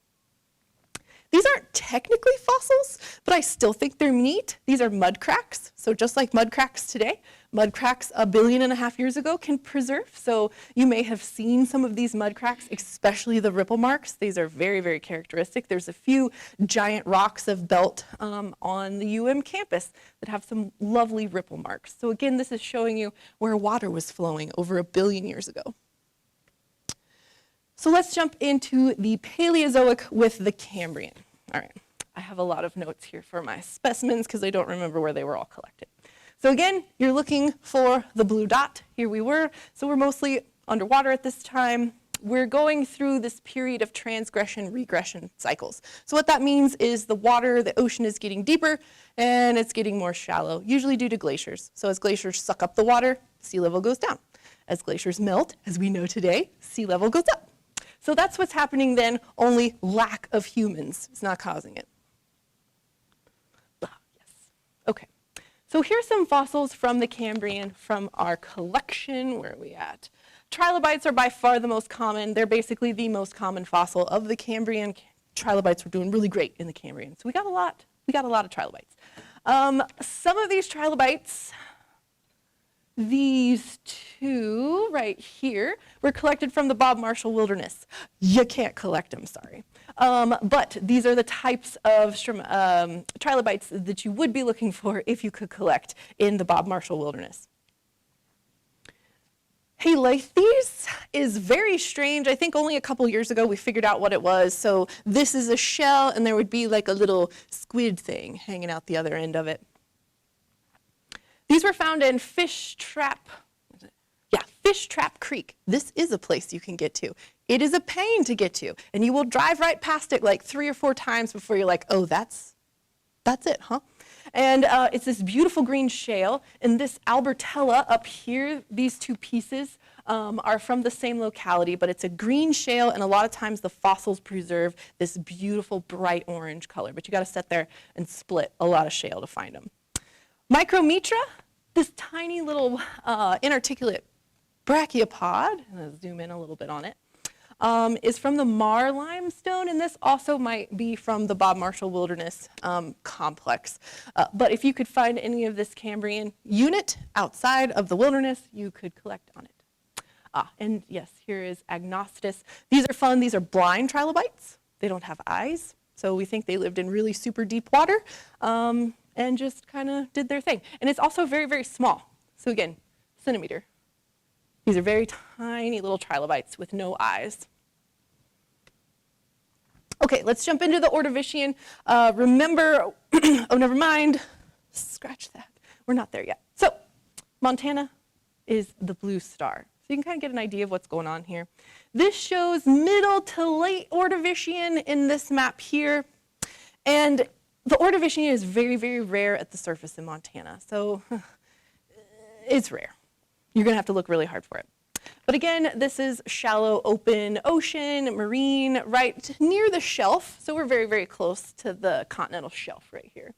B: These aren't technically fossils, but I still think they're neat. These are mud cracks. So just like mud cracks today, mud cracks 1.5 billion years ago can preserve. So you may have seen some of these mud cracks, especially the ripple marks. These are very, very characteristic. There's a few giant rocks of belt on the campus that have some lovely ripple marks. So again, this is showing you where water was flowing over 1 billion years ago. So let's jump into the Paleozoic with the Cambrian. All right, I have a lot of notes here for my specimens because I don't remember where they were all collected. So again, you're looking for the blue dot. Here we were. So we're mostly underwater at this time. We're going through this period of transgression, regression cycles. So what that means is the ocean is getting deeper and it's getting more shallow, usually due to glaciers. So as glaciers suck up the water, sea level goes down. As glaciers melt, as we know today, sea level goes up. So that's what's happening then, only lack of humans is not causing it. Yes. Okay. So here's some fossils from the Cambrian from our collection. Where are we at? Trilobites are by far the most common. They're basically the most common fossil of the Cambrian. Trilobites were doing really great in the Cambrian. So we got a lot of trilobites. Some of these trilobites, these two right here, were collected from the Bob Marshall Wilderness. You can't collect them, sorry. But these are the types of trilobites that you would be looking for if you could collect in the Bob Marshall Wilderness. Halathes is very strange. I think only a couple years ago we figured out what it was. So this is a shell, and there would be like a little squid thing hanging out the other end of it. These were found in Fish Trap Creek. This is a place you can get to. It is a pain to get to, and you will drive right past it like 3 or 4 times before you're like, oh, that's it, huh? And it's this beautiful green shale, and this Albertella up here, these two pieces are from the same locality, but it's a green shale, and a lot of times the fossils preserve this beautiful bright orange color, but you gotta sit there and split a lot of shale to find them. Micrometra, this tiny little inarticulate brachiopod, and I'll zoom in a little bit on it, is from the Marr limestone, and this also might be from the Bob Marshall Wilderness complex. But if you could find any of this Cambrian unit outside of the wilderness, you could collect on it. And yes, here is Agnostis. These are fun. These are blind trilobites. They don't have eyes, so we think they lived in really super deep water. And just kind of did their thing. And it's also very, very small. So again, centimeter. These are very tiny little trilobites with no eyes. Okay, let's jump into the Ordovician. Remember, oh, never mind. Scratch that. We're not there yet. So Montana is the blue star. So you can kind of get an idea of what's going on here. This shows middle to late Ordovician in this map here. And the Ordovician is very, very rare at the surface in Montana, so it's rare. You're going to have to look really hard for it. But again, this is shallow, open ocean, marine, right near the shelf, so we're very, very close to the continental shelf right here.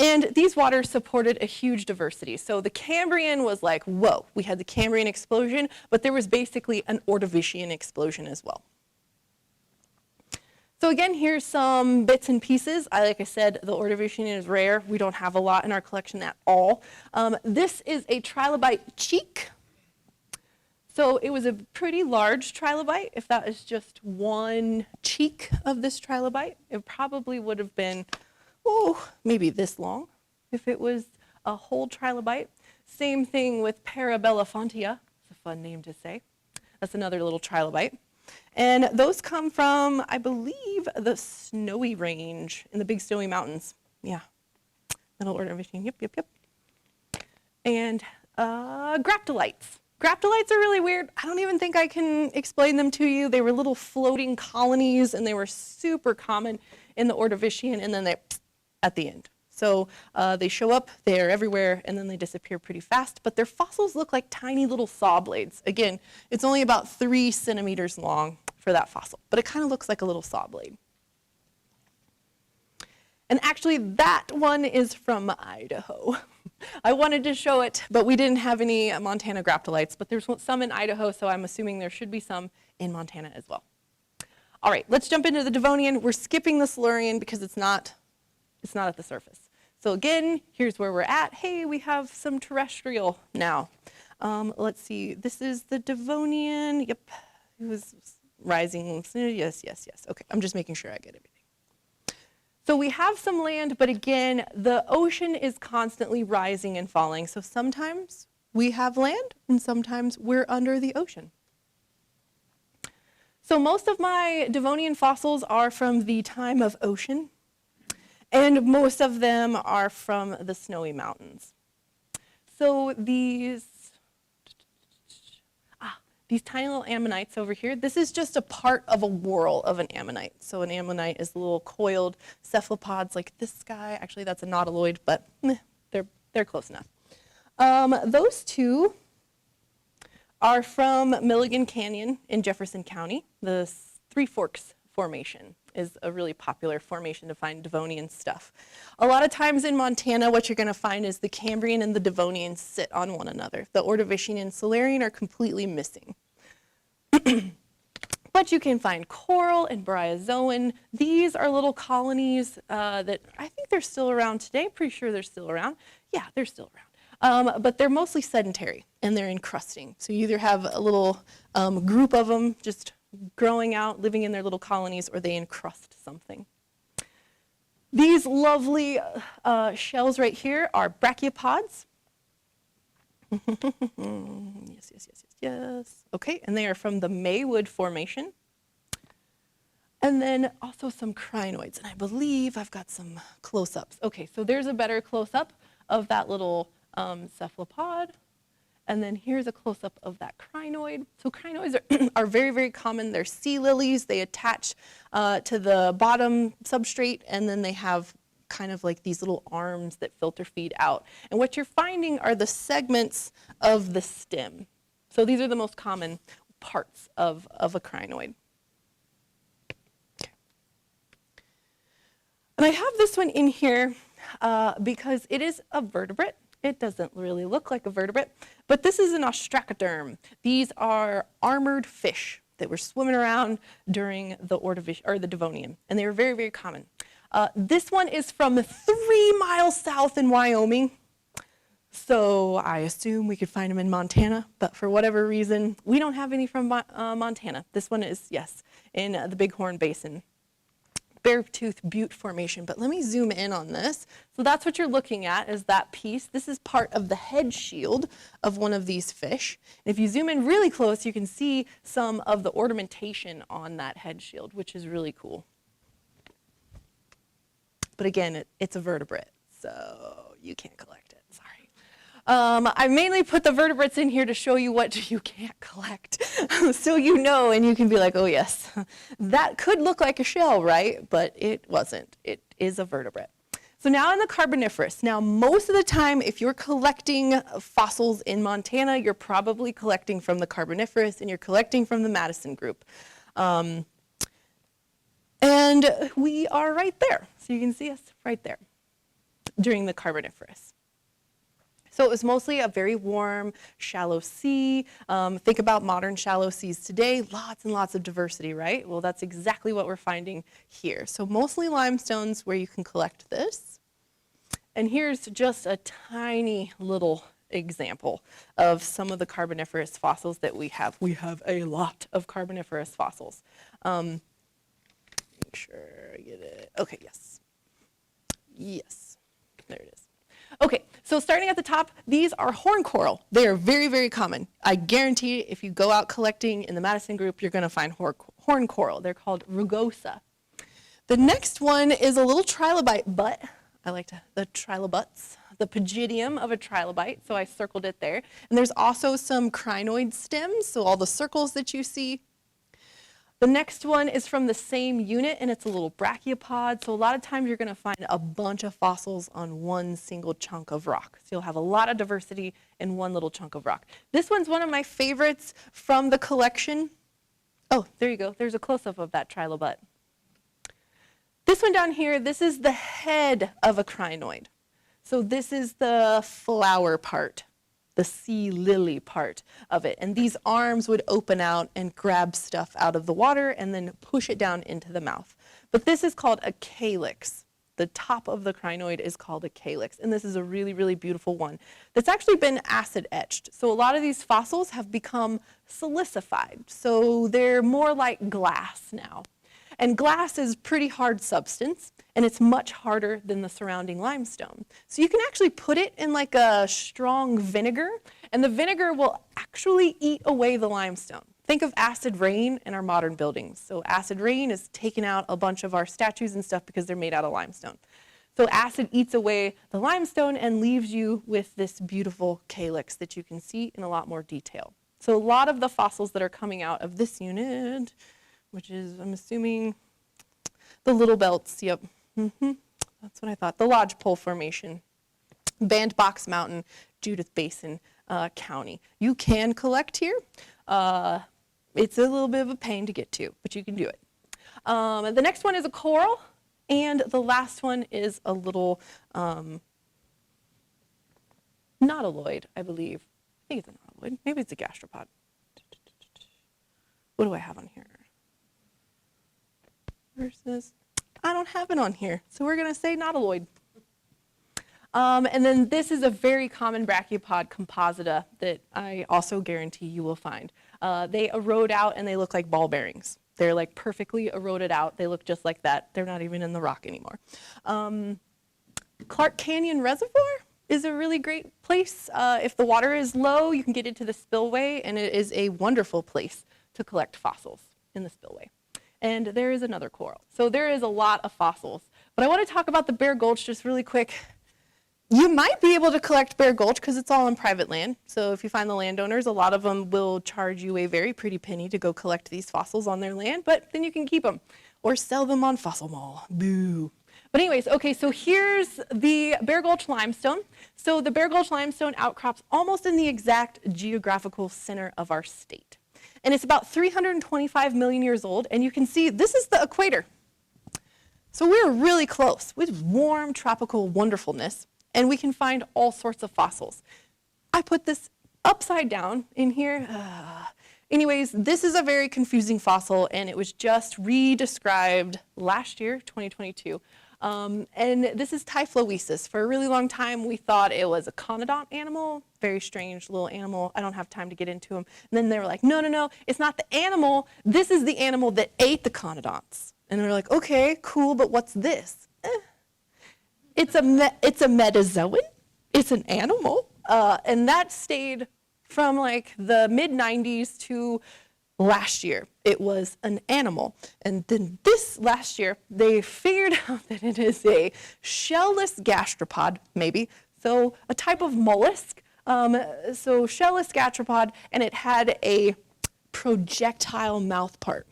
B: And these waters supported a huge diversity. So the Cambrian was like, whoa, we had the Cambrian explosion, but there was basically an Ordovician explosion as well. So again, here's some bits and pieces. Like I said, the Ordovician is rare. We don't have a lot in our collection at all. This is a trilobite cheek. So it was a pretty large trilobite. If that is just one cheek of this trilobite, it probably would have been, maybe this long if it was a whole trilobite. Same thing with Parabellephantia. It's a fun name to say. That's another little trilobite. And those come from, I believe, the Snowy Range in the Big Snowy Mountains. Yeah, Middle Ordovician, yep. And graptolites. Graptolites are really weird. I don't even think I can explain them to you. They were little floating colonies, and they were super common in the Ordovician, and then they're at the end. So they show up, they're everywhere, and then they disappear pretty fast. But their fossils look like tiny little saw blades. Again, it's only about 3 centimeters long for that fossil, but it kind of looks like a little saw blade. And actually, that one is from Idaho. I wanted to show it, but we didn't have any Montana graptolites, but there's some in Idaho, so I'm assuming there should be some in Montana as well. All right, let's jump into the Devonian. We're skipping the Silurian because it's not at the surface. So again, here's where we're at. Hey, we have some terrestrial now. Let's see, this is the Devonian. Yep, it was rising. Yes. Okay, I'm just making sure I get everything. So we have some land, but again, the ocean is constantly rising and falling. So sometimes we have land and sometimes we're under the ocean. So most of my Devonian fossils are from the time of ocean, and most of them are from the Snowy Mountains. So these tiny little ammonites over here, this is just a part of a whorl of an ammonite. So an ammonite is little coiled cephalopods like this guy. Actually, that's a nautiloid, but they're close enough. Those two are from Milligan Canyon in Jefferson County. The Three Forks Formation is a really popular formation to find Devonian stuff. A lot of times in Montana, what you're going to find is the Cambrian and the Devonian sit on one another. The Ordovician and Silurian are completely missing. But you can find coral and bryozoan. These are little colonies that I think they're still around today. Pretty sure they're still around. Yeah, they're still around. But they're mostly sedentary and they're encrusting. So you either have a little group of them just growing out, living in their little colonies, or they encrust something. These lovely shells right here are brachiopods. Yes. Okay, and they are from the Maywood Formation. And then also some crinoids, and I believe I've got some close-ups. Okay, so there's a better close-up of that little cephalopod. And then here's a close-up of that crinoid. So crinoids are very, very common. They're sea lilies. They attach to the bottom substrate, and then they have kind of like these little arms that filter feed out. And what you're finding are the segments of the stem. So these are the most common parts of a crinoid. Okay. And I have this one in here because it is a vertebrate. It doesn't really look like a vertebrate, but this is an ostracoderm. These are armored fish that were swimming around during the Ordovician or the Devonian, and they were very, very common. This one is from 3 miles south in Wyoming, so I assume we could find them in Montana, but for whatever reason, we don't have any from Montana. This one is, yes, in the Bighorn Basin. Beartooth Butte Formation, but let me zoom in on this. So that's what you're looking at, is that piece. This is part of the head shield of one of these fish. And if you zoom in really close, you can see some of the ornamentation on that head shield, which is really cool. But again, it's a vertebrate, so you can't collect it, sorry. I mainly put the vertebrates in here to show you what you can't collect, so you know, and you can be like, oh yes, that could look like a shell, right? But it wasn't. It is a vertebrate. So now in the Carboniferous. Now most of the time, if you're collecting fossils in Montana, you're probably collecting from the Carboniferous, and you're collecting from the Madison group. And we are right there. So you can see us right there during the Carboniferous. So it was mostly a very warm, shallow sea. Think about modern shallow seas today, lots and lots of diversity, right? Well, that's exactly what we're finding here. So mostly limestones where you can collect this. And here's just a tiny little example of some of the Carboniferous fossils that we have. We have a lot of Carboniferous fossils. Make sure I get it. Okay, yes. Yes, there it is. Okay, so starting at the top, these are horn coral. They are very, very common. I guarantee if you go out collecting in the Madison group, you're going to find horn coral. They're called rugosa. The next one is a little trilobite butt. I like the trilobuts, the pygidium of a trilobite, so I circled it there. And there's also some crinoid stems, so all the circles that you see. The next one is from the same unit, and it's a little brachiopod. So a lot of times you're going to find a bunch of fossils on one single chunk of rock. So you'll have a lot of diversity in one little chunk of rock. This one's one of my favorites from the collection. Oh, there you go. There's a close-up of that trilobut. This one down here, this is the head of a crinoid. So this is the flower part, the sea lily part of it. And these arms would open out and grab stuff out of the water and then push it down into the mouth. But this is called a calyx. The top of the crinoid is called a calyx. And this is a really, really beautiful one that's actually been acid etched. So a lot of these fossils have become silicified. So they're more like glass now. And glass is pretty hard substance, and it's much harder than the surrounding limestone. So you can actually put it in like a strong vinegar, and the vinegar will actually eat away the limestone. Think of acid rain in our modern buildings. So acid rain is taking out a bunch of our statues and stuff because they're made out of limestone. So acid eats away the limestone and leaves you with this beautiful calyx that you can see in a lot more detail. So a lot of the fossils that are coming out of this unit, which is, I'm assuming, the Little Belts, yep. That's what I thought. The Lodgepole Formation, Bandbox Mountain, Judith Basin County. You can collect here. It's a little bit of a pain to get to, but you can do it. The next one is a coral, and the last one is a little nautiloid, I believe. I think it's a nautiloid. Maybe it's a gastropod. What do I have on here? Versus, I don't have it on here, so we're going to say nautiloid. And then this is a very common brachiopod, composita, that I also guarantee you will find. They erode out and they look like ball bearings. They're like perfectly eroded out. They look just like that. They're not even in the rock anymore. Clark Canyon Reservoir is a really great place. If the water is low, you can get into the spillway, and it is a wonderful place to collect fossils in the spillway. And there is another coral. So there is a lot of fossils. But I want to talk about the Bear Gulch just really quick. You might be able to collect Bear Gulch because it's all on private land. So if you find the landowners, a lot of them will charge you a very pretty penny to go collect these fossils on their land, but then you can keep them or sell them on Fossil Mall. Boo. But anyways, okay, so here's the Bear Gulch limestone. So the Bear Gulch limestone outcrops almost in the exact geographical center of our state. And it's about 325 million years old, and you can see this is the equator. So we're really close with warm, tropical wonderfulness, and we can find all sorts of fossils. I put this upside down in here. Anyways, this is a very confusing fossil, and it was just re-described last year, 2022. And this is Typhloesus. For a really long time, we thought it was a conodont animal, very strange little animal. I don't have time to get into them. And then they were like, no, it's not the animal. This is the animal that ate the conodonts. And they're like, okay, cool, but what's this? It's a metazoan. It's an animal. And that stayed from like the mid-90s to last year. It was an animal. And then this last year, they figured out that it is a shellless gastropod, maybe. So a type of mollusk. So shellless gastropod, and it had a projectile mouth part.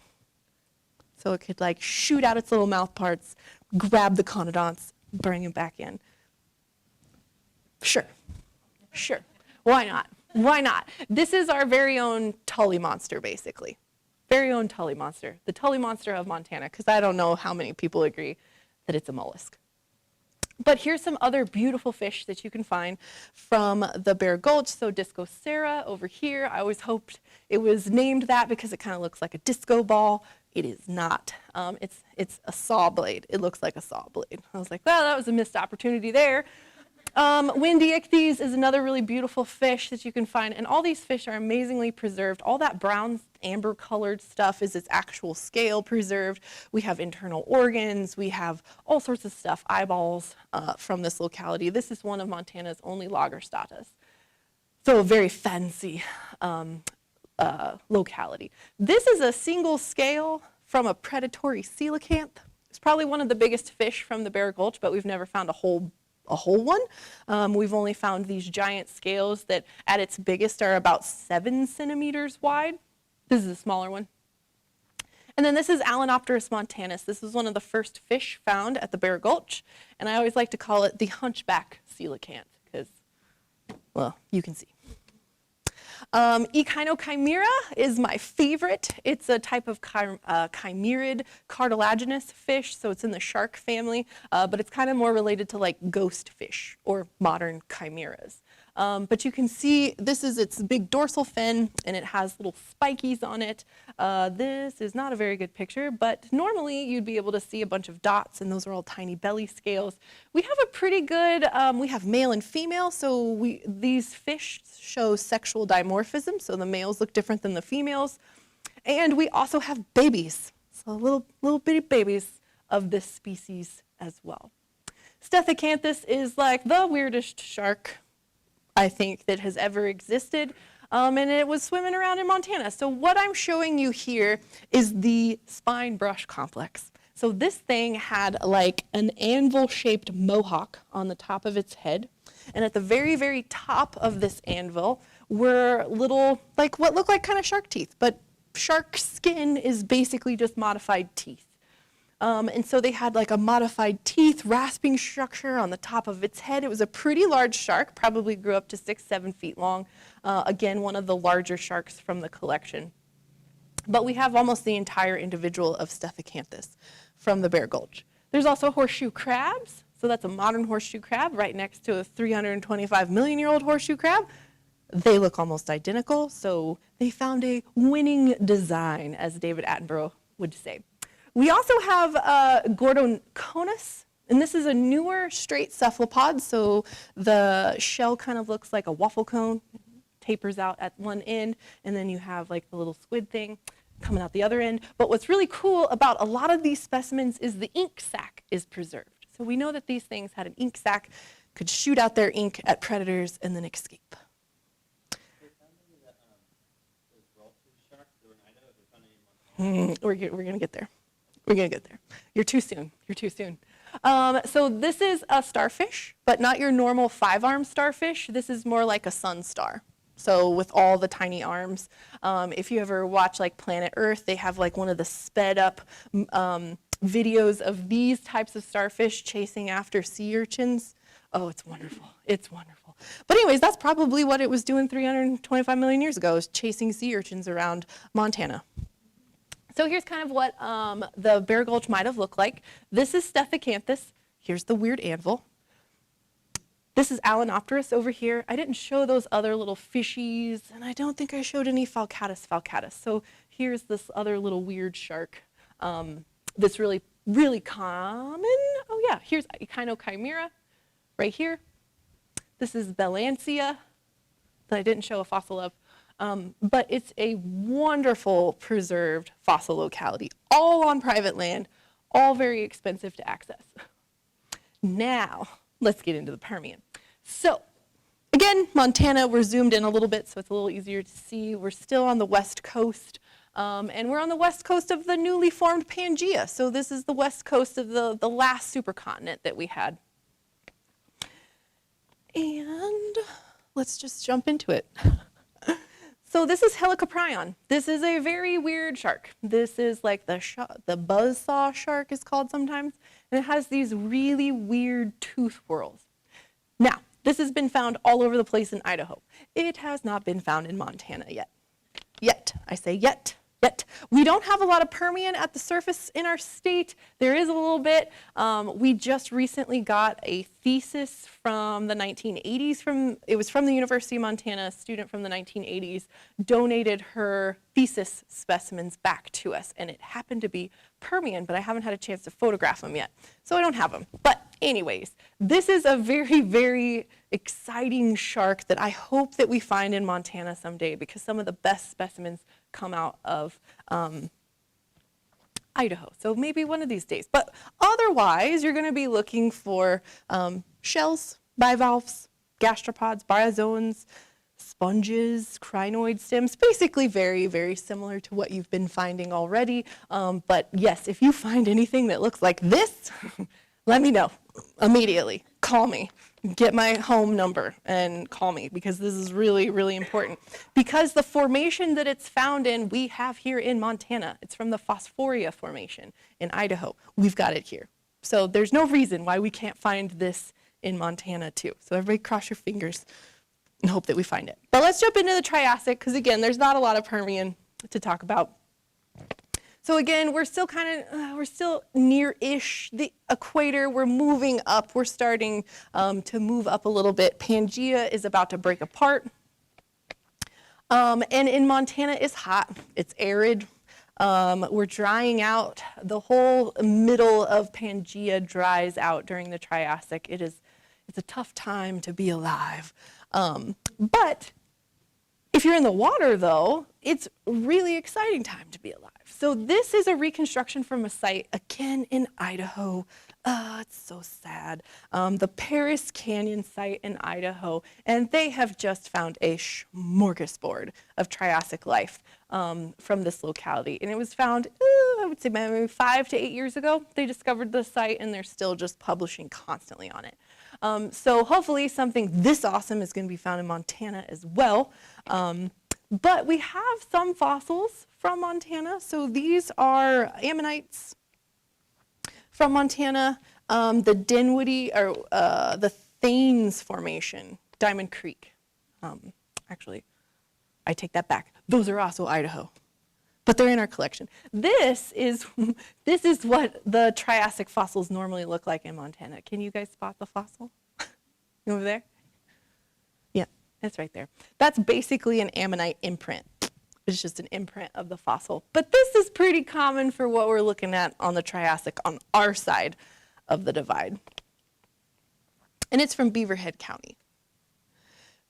B: So it could like shoot out its little mouth parts, grab the conodonts, bring them back in. Sure. Why not? Why not? This is our very own Tully monster, basically. Very own Tully monster. The Tully monster of Montana, because I don't know how many people agree that it's a mollusk. But here's some other beautiful fish that you can find from the Bear Gulch. So Discocera over here. I always hoped it was named that because it kind of looks like a disco ball. It is not. It's a saw blade. It looks like a saw blade. I was like, well, that was a missed opportunity there. Windy ichthyes is another really beautiful fish that you can find, and all these fish are amazingly preserved. All that brown, amber-colored stuff is its actual scale preserved. We have internal organs. We have all sorts of stuff, eyeballs from this locality. This is one of Montana's only Lagerstättes. So a very fancy locality. This is a single scale from a predatory coelacanth. It's probably one of the biggest fish from the Bear Gulch, but we've never found a whole one. We've only found these giant scales that at its biggest are about 7 centimeters wide. This is a smaller one. And then this is Alenopterus montanus. This was one of the first fish found at the Bear Gulch. And I always like to call it the hunchback coelacanth because, well, you can see. Echinochimera is my favorite. It's a type of chimerid cartilaginous fish, so it's in the shark family, but it's kind of more related to like ghost fish or modern chimeras. But you can see this is its big dorsal fin, and it has little spikies on it. This is not a very good picture, but normally you'd be able to see a bunch of dots, and those are all tiny belly scales. We have a pretty good, we have male and female, so these fish show sexual dimorphism, so the males look different than the females. And we also have babies, so little bitty babies of this species as well. Stethecanthus is like the weirdest shark, I think, that has ever existed, and it was swimming around in Montana. So what I'm showing you here is the spine brush complex. So this thing had like an anvil-shaped mohawk on the top of its head, and at the very, very top of this anvil were little, like what look like kind of shark teeth, but shark skin is basically just modified teeth. And so they had like a modified teeth rasping structure on the top of its head. It was a pretty large shark, probably grew up to 6-7 feet long. Again, one of the larger sharks from the collection. But we have almost the entire individual of Stethecanthus from the Bear Gulch. There's also horseshoe crabs. So that's a modern horseshoe crab right next to a 325 million-year-old horseshoe crab. They look almost identical, so they found a winning design, as David Attenborough would say. We also have Gordoconus, and this is a newer straight cephalopod, so the shell kind of looks like a waffle cone, tapers out at one end, and then you have like the little squid thing coming out the other end. But what's really cool about a lot of these specimens is the ink sac is preserved. So we know that these things had an ink sac, could shoot out their ink at predators and then escape. We're going to get there. We're going to get there. You're too soon. You're too soon. So this is a starfish, but not your normal 5-armed starfish. This is more like a sun star. So with all the tiny arms. If you ever watch like Planet Earth, they have like one of the sped up videos of these types of starfish chasing after sea urchins. Oh, it's wonderful. It's wonderful. But anyways, that's probably what it was doing 325 million years ago, is chasing sea urchins around Montana. So here's kind of what the Bear Gulch might have looked like. This is Stethecanthus. Here's the weird anvil. This is Alenopterus over here. I didn't show those other little fishies, and I don't think I showed any falcatus. So here's this other little weird shark that's really, really common. Oh yeah, here's Echinochimera right here. This is Belancia that I didn't show a fossil of. But it's a wonderful preserved fossil locality, all on private land, all very expensive to access. Now, let's get into the Permian. So, again, Montana, we're zoomed in a little bit, so it's a little easier to see. We're still on the west coast, and we're on the west coast of the newly formed Pangaea. So this is the west coast of the last supercontinent that we had. And let's just jump into it. So this is Helicoprion. This is a very weird shark. This is like the buzzsaw shark is called sometimes. And it has these really weird tooth whorls. Now, this has been found all over the place in Idaho. It has not been found in Montana yet. Yet. I say yet. Yet. We don't have a lot of Permian at the surface in our state. There is a little bit. We just recently got a thesis from the 1980s. It was from the University of Montana. A student from the 1980s donated her thesis specimens back to us, and it happened to be Permian, but I haven't had a chance to photograph them yet, so I don't have them. But anyways, this is a very, very exciting shark that I hope that we find in Montana someday, because some of the best specimens come out of Idaho. So maybe one of these days. But otherwise, you're going to be looking for shells, bivalves, gastropods, bryozoans, sponges, crinoid stems, basically very, very similar to what you've been finding already. But yes, if you find anything that looks like this, let me know immediately. Call me. Get my home number and call me, because this is really, really important. Because the formation that it's found in, we have here in Montana. It's from the Phosphoria Formation in Idaho. We've got it here. So there's no reason why we can't find this in Montana too. So everybody cross your fingers and hope that we find it. But let's jump into the Triassic, because again, there's not a lot of Permian to talk about. So again, we're still near-ish the equator. We're moving up. We're starting to move up a little bit. Pangea is about to break apart. And in Montana, it's hot. It's arid. We're drying out. The whole middle of Pangea dries out during the Triassic. It's a tough time to be alive. But if you're in the water, though, it's a really exciting time to be alive. So this is a reconstruction from a site, again, in Idaho. It's so sad. The Paris Canyon site in Idaho, and they have just found a smorgasbord of Triassic life from this locality. And it was found, I would say maybe 5 to 8 years ago. They discovered the site, and they're still just publishing constantly on it. So hopefully something this awesome is going to be found in Montana as well. But we have some fossils from Montana. So these are ammonites from Montana, the Dinwiddie, or the Thames Formation, Diamond Creek. Actually, I take that back. Those are also Idaho, but they're in our collection. This is what the Triassic fossils normally look like in Montana. Can you guys spot the fossil over there? Yeah, it's right there. That's basically an ammonite imprint. It's just an imprint of the fossil. But this is pretty common for what we're looking at on the Triassic on our side of the divide. And it's from Beaverhead County.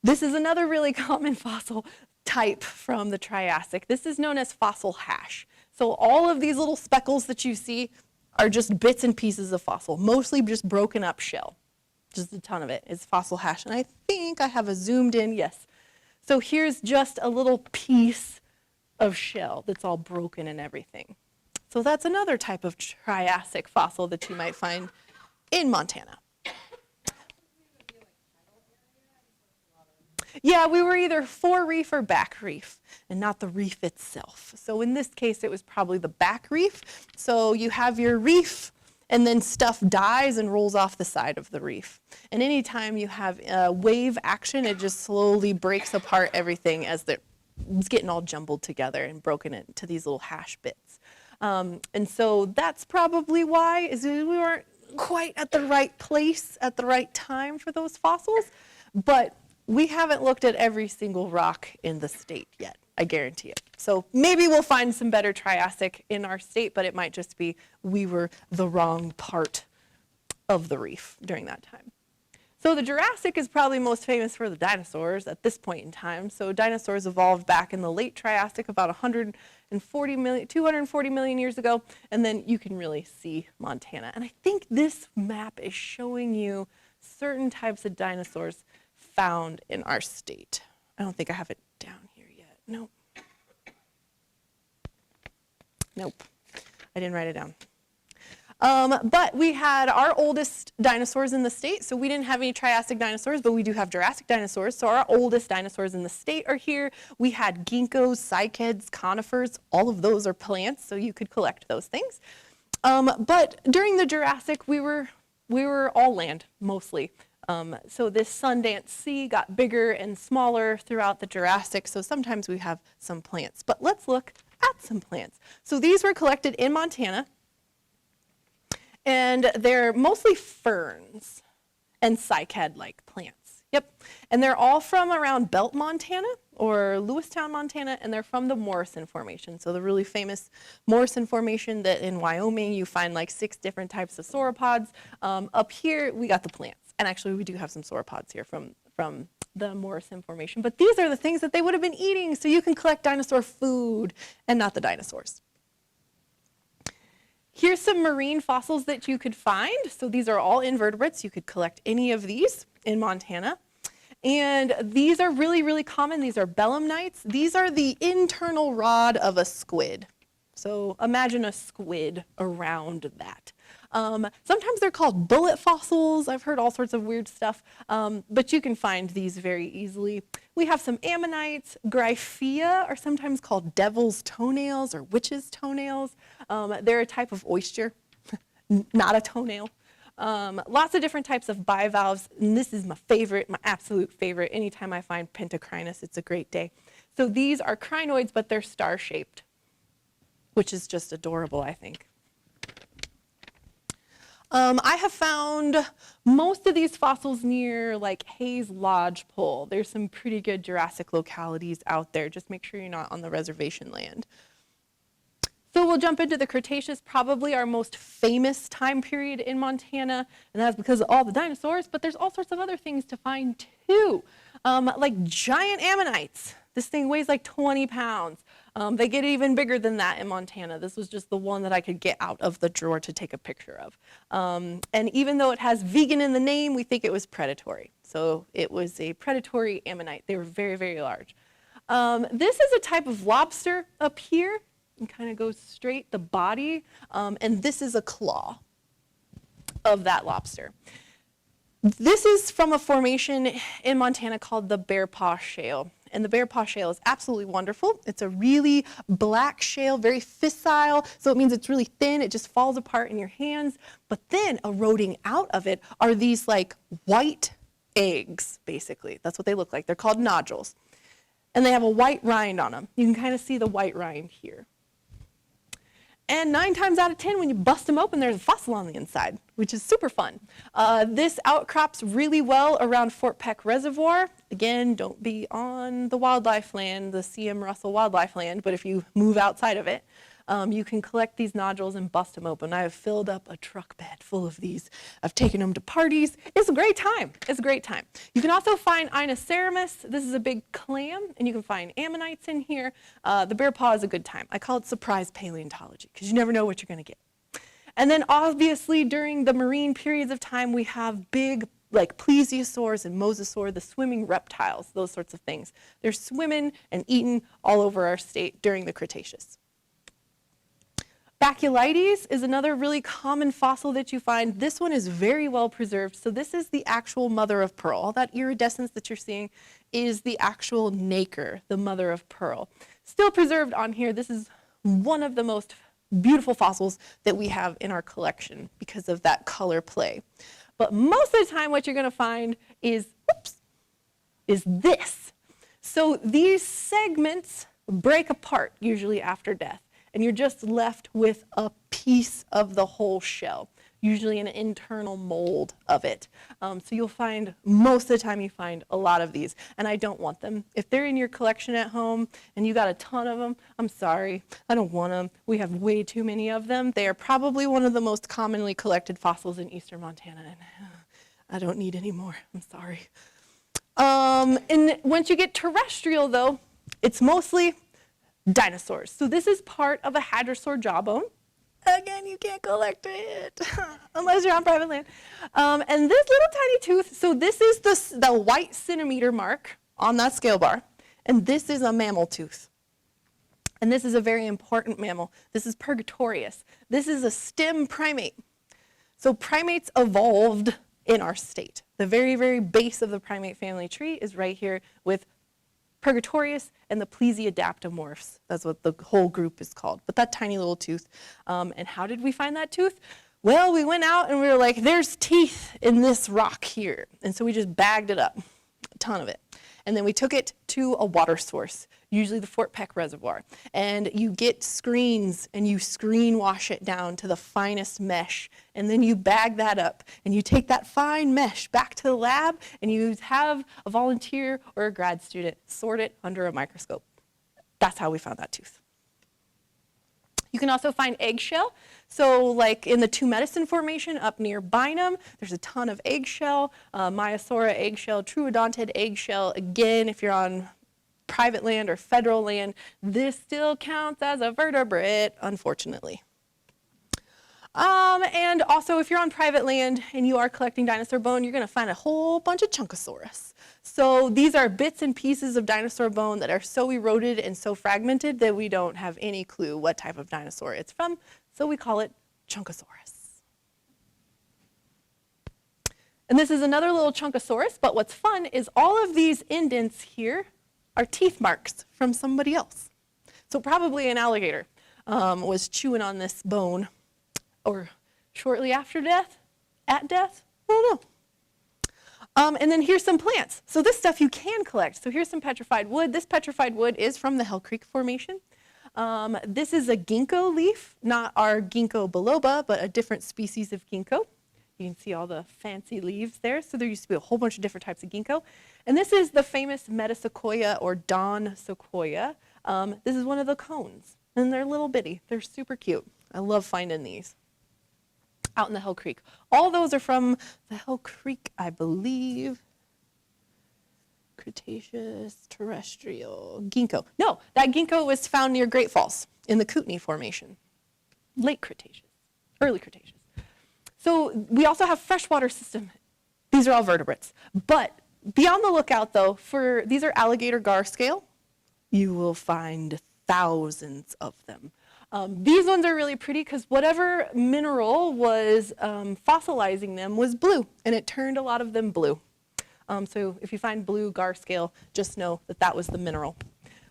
B: This is another really common fossil type from the Triassic. This is known as fossil hash. So all of these little speckles that you see are just bits and pieces of fossil, mostly just broken up shell. Just a ton of it is fossil hash. And I think I have a zoomed in, yes. So here's just a little piece of shell that's all broken and everything. So that's another type of Triassic fossil that you might find in Montana. Yeah, we were either fore reef or back reef, and not the reef itself. So in this case, it was probably the back reef. So you have your reef, and then stuff dies and rolls off the side of the reef. And anytime you have wave action, it just slowly breaks apart everything as it's getting all jumbled together and broken into these little hash bits. And so that's probably why is we weren't quite at the right place at the right time for those fossils. But we haven't looked at every single rock in the state yet, I guarantee it. So maybe we'll find some better Triassic in our state, but it might just be we were the wrong part of the reef during that time. So the Jurassic is probably most famous for the dinosaurs at this point in time. So dinosaurs evolved back in the late Triassic, about 240 million years ago, and then you can really see Montana. And I think this map is showing you certain types of dinosaurs found in our state. I don't think I have it down here yet. Nope. Nope. I didn't write it down. But we had our oldest dinosaurs in the state, so we didn't have any Triassic dinosaurs, but we do have Jurassic dinosaurs, so our oldest dinosaurs in the state are here. We had ginkgos, cycads, conifers, all of those are plants, so you could collect those things. But during the Jurassic, we were all land, mostly. So this Sundance Sea got bigger and smaller throughout the Jurassic, so sometimes we have some plants. But let's look at some plants. So these were collected in Montana, and they're mostly ferns and cycad-like plants. Yep, and they're all from around Belt, Montana, or Lewistown, Montana, and they're from the Morrison Formation. So the really famous Morrison Formation that in Wyoming you find like 6 different types of sauropods. Up here we got the plants, and actually we do have some sauropods here from the Morrison Formation. But these are the things that they would have been eating, so you can collect dinosaur food and not the dinosaurs. Here's some marine fossils that you could find. So these are all invertebrates. You could collect any of these in Montana. And these are really, really common. These are belemnites. These are the internal rod of a squid. So imagine a squid around that. Sometimes they're called bullet fossils. I've heard all sorts of weird stuff, but you can find these very easily. We have some ammonites. Gryphea are sometimes called devil's toenails or witch's toenails. They're a type of oyster, not a toenail. Lots of different types of bivalves, and this is my favorite, my absolute favorite. Anytime I find pentacrinus, it's a great day. So these are crinoids, but they're star-shaped, which is just adorable, I think. I have found most of these fossils near like Hayes Lodgepole. There's some pretty good Jurassic localities out there. Just make sure you're not on the reservation land. So we'll jump into the Cretaceous, probably our most famous time period in Montana, and that's because of all the dinosaurs, but there's all sorts of other things to find too, like giant ammonites. This thing weighs like 20 pounds. They get even bigger than that in Montana. This was just the one that I could get out of the drawer to take a picture of. And even though it has vegan in the name, we think it was predatory. So it was a predatory ammonite. They were very, very large. This is a type of lobster up here. And kind of goes straight, the body, and this is a claw of that lobster. This is from a formation in Montana called the Bear Paw Shale, and the Bear Paw Shale is absolutely wonderful. It's a really black shale, very fissile, so it means it's really thin, it just falls apart in your hands, but then eroding out of it are these like white eggs, basically. That's what they look like. They're called nodules, and they have a white rind on them. You can kind of see the white rind here. And 9 times out of 10, when you bust them open, there's a fossil on the inside, which is super fun. This outcrops really well around Fort Peck Reservoir. Again, don't be on the wildlife land, the C.M. Russell wildlife land, but if you move outside of it, you can collect these nodules and bust them open. I have filled up a truck bed full of these. I've taken them to parties. It's a great time. It's a great time. You can also find Inoceramus. This is a big clam, and you can find ammonites in here. The bear paw is a good time. I call it surprise paleontology because you never know what you're going to get. And then obviously during the marine periods of time, we have big like plesiosaurs and mosasaur, the swimming reptiles, those sorts of things. They're swimming and eating all over our state during the Cretaceous. Baculites is another really common fossil that you find. This one is very well preserved. So this is the actual mother of pearl. All that iridescence that you're seeing is the actual nacre, the mother of pearl. Still preserved on here. This is one of the most beautiful fossils that we have in our collection because of that color play. But most of the time what you're going to find is this. So these segments break apart usually after death. And you're just left with a piece of the whole shell, usually an internal mold of it. So you'll find, most of the time you find a lot of these, and I don't want them. If they're in your collection at home and you got a ton of them, I'm sorry, I don't want them. We have way too many of them. They are probably one of the most commonly collected fossils in eastern Montana, and I don't need any more, I'm sorry. And once you get terrestrial though, it's mostly dinosaurs. So this is part of a hadrosaur jawbone. Again, you can't collect it unless you're on private land. And this little tiny tooth, so this is the white centimeter mark on that scale bar, and this is a mammal tooth. And this is a very important mammal. This is Purgatorius. This is a stem primate. So primates evolved in our state. The very, very base of the primate family tree is right here with Purgatorius and the Plesiadaptomorphs. That's what the whole group is called. But that tiny little tooth. And how did we find that tooth? Well, we went out and we were like, there's teeth in this rock here. And so we just bagged it up, a ton of it. and then we took it to a water source, usually the Fort Peck Reservoir. And you get screens and you screen wash it down to the finest mesh, and then you bag that up and you take that fine mesh back to the lab and you have a volunteer or a grad student sort it under a microscope. That's how we found that tooth. You can also find eggshell. So like in the Two Medicine Formation up near Bynum, there's a ton of eggshell, Maiasaura eggshell, Troodontid eggshell. Again, if you're on private land or federal land, this still counts as a vertebrate, unfortunately. And also, if you're on private land and you are collecting dinosaur bone, you're going to find a whole bunch of Chunkosaurus. So these are bits and pieces of dinosaur bone that are so eroded and so fragmented that we don't have any clue what type of dinosaur it's from, so we call it Chunkosaurus. And this is another little Chunkosaurus, but what's fun is all of these indents here are teeth marks from somebody else. So probably an alligator was chewing on this bone, or shortly after death, at death, I don't know. And then here's some plants. So this stuff you can collect. So here's some petrified wood. This petrified wood is from the Hell Creek Formation. This is a ginkgo leaf, not our ginkgo biloba, but a different species of ginkgo. You can see all the fancy leaves there. So there used to be a whole bunch of different types of ginkgo. And this is the famous metasequoia or dawn sequoia. This is one of the cones, and they're little bitty. They're super cute. I love finding these out in the Hell Creek. All those are from the Hell Creek, I believe. Cretaceous, terrestrial, ginkgo. No, that ginkgo was found near Great Falls in the Kootenai Formation. Late Cretaceous, early Cretaceous. So we also have freshwater system. These are all vertebrates. But be on the lookout though for, these are alligator gar scale. You will find thousands of them. These ones are really pretty because whatever mineral was fossilizing them was blue, and it turned a lot of them blue. So if you find blue gar scale, just know that that was the mineral.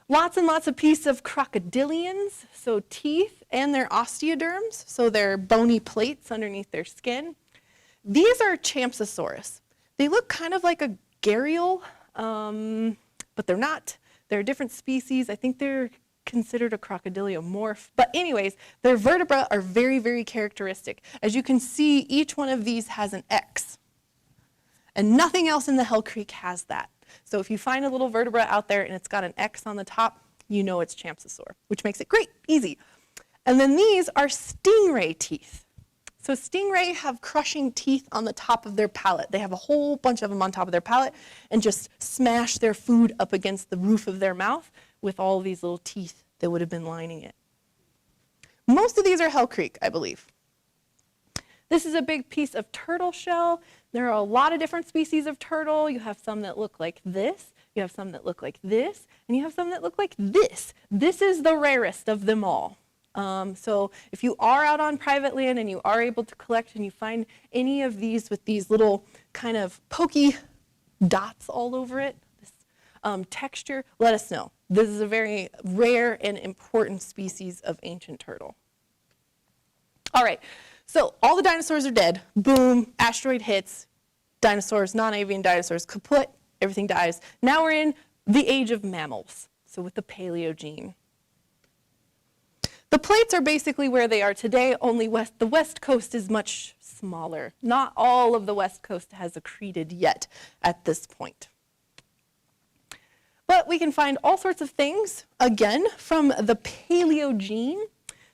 B: Lots and lots of pieces of crocodilians, so teeth and their osteoderms, so their bony plates underneath their skin. These are Champsosaurus. They look kind of like a gharial, but they're not. They're a different species. I think they're considered a crocodiliomorph. But anyways, their vertebrae are very, very characteristic. As you can see, each one of these has an X. And nothing else in the Hell Creek has that. So if you find a little vertebra out there and it's got an X on the top, you know it's Champsosaur, which makes it great, easy. And then these are stingray teeth. So stingray have crushing teeth on the top of their palate. They have a whole bunch of them on top of their palate and just smash their food up against the roof of their mouth with all these little teeth that would have been lining it. Most of these are Hell Creek, I believe. This is a big piece of turtle shell. There are a lot of different species of turtle. You have some that look like this, you have some that look like this, and you have some that look like this. This is the rarest of them all. So if you are out on private land and you are able to collect and you find any of these with these little kind of pokey dots all over it, this texture, let us know. This is a very rare and important species of ancient turtle. All right, so all the dinosaurs are dead. Boom, asteroid hits, dinosaurs, non-avian dinosaurs, kaput, everything dies. Now we're in the age of mammals, so with the Paleogene. The plates are basically where they are today, only the west coast is much smaller. Not all of the west coast has accreted yet at this point. But we can find all sorts of things, again, from the Paleogene.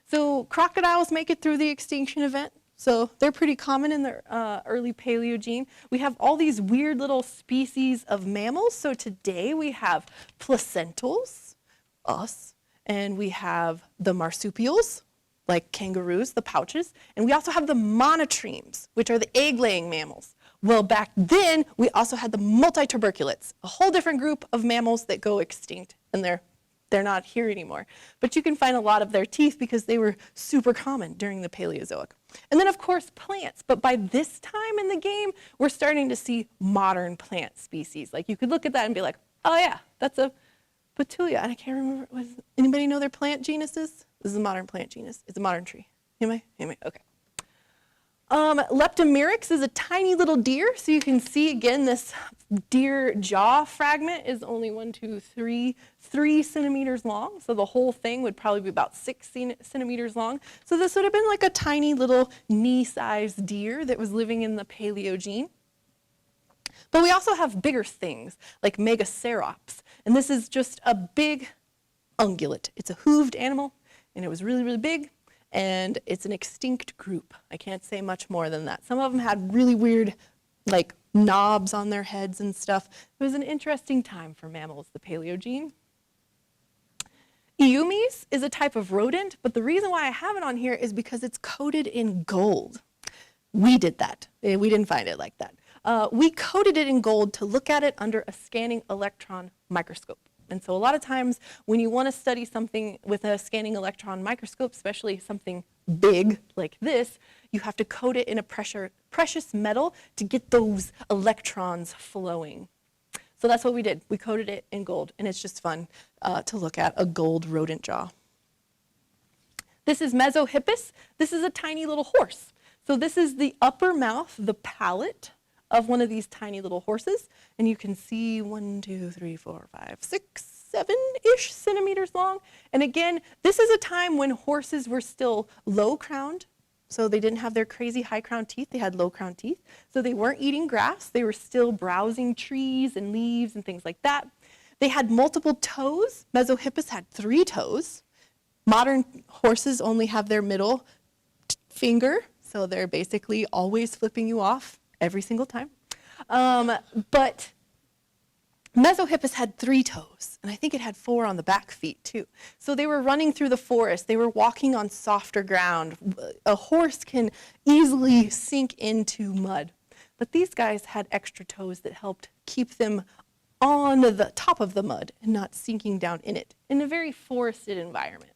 B: So crocodiles make it through the extinction event. So they're pretty common in the early Paleogene. We have all these weird little species of mammals. So today we have placentals, us, and we have the marsupials, like kangaroos, the pouches, and we also have the monotremes, which are the egg-laying mammals. Well, back then, we also had the multituberculates, a whole different group of mammals that go extinct, and they're not here anymore. But you can find a lot of their teeth because they were super common during the Paleozoic. And then, of course, plants. But by this time in the game, we're starting to see modern plant species. Like, you could look at that and be like, oh, yeah, that's a Petulia. And I can't remember, anybody know their plant genuses? This is a modern plant genus. It's a modern tree. Anybody? Okay. Leptomyrix is a tiny little deer. So you can see again, this deer jaw fragment is only 3 centimeters long. So the whole thing would probably be about 6 centimeters long. So this would have been like a tiny little knee-sized deer that was living in the Paleogene. But we also have bigger things like Megacerops. And this is just a big ungulate. It's a hooved animal, and it was really, really big. And it's an extinct group. I can't say much more than that. Some of them had really weird, like, knobs on their heads and stuff. It was an interesting time for mammals, the Paleogene. Eumes is a type of rodent, but the reason why I have it on here is because it's coated in gold. We did that. We didn't find it like that. We coated it in gold to look at it under a scanning electron microscope. And so a lot of times when you want to study something with a scanning electron microscope, especially something big like this, you have to coat it in a precious metal to get those electrons flowing. So that's what we did. We coated it in gold, and it's just fun to look at a gold rodent jaw. This is Mesohippus. This is a tiny little horse. So this is the upper mouth, the palate of one of these tiny little horses. And you can see 1, 2, 3, 4, 5, 6, 7-ish centimeters long. And again, this is a time when horses were still low-crowned. So they didn't have their crazy high-crowned teeth. They had low-crowned teeth. So they weren't eating grass. They were still browsing trees and leaves and things like that. They had multiple toes. Mesohippus had 3 toes. Modern horses only have their middle finger. So they're basically always flipping you off every single time. But Mesohippus had 3 toes, and I think it had 4 on the back feet too. So they were running through the forest. They were walking on softer ground. A horse can easily sink into mud. But these guys had extra toes that helped keep them on the top of the mud and not sinking down in it in a very forested environment.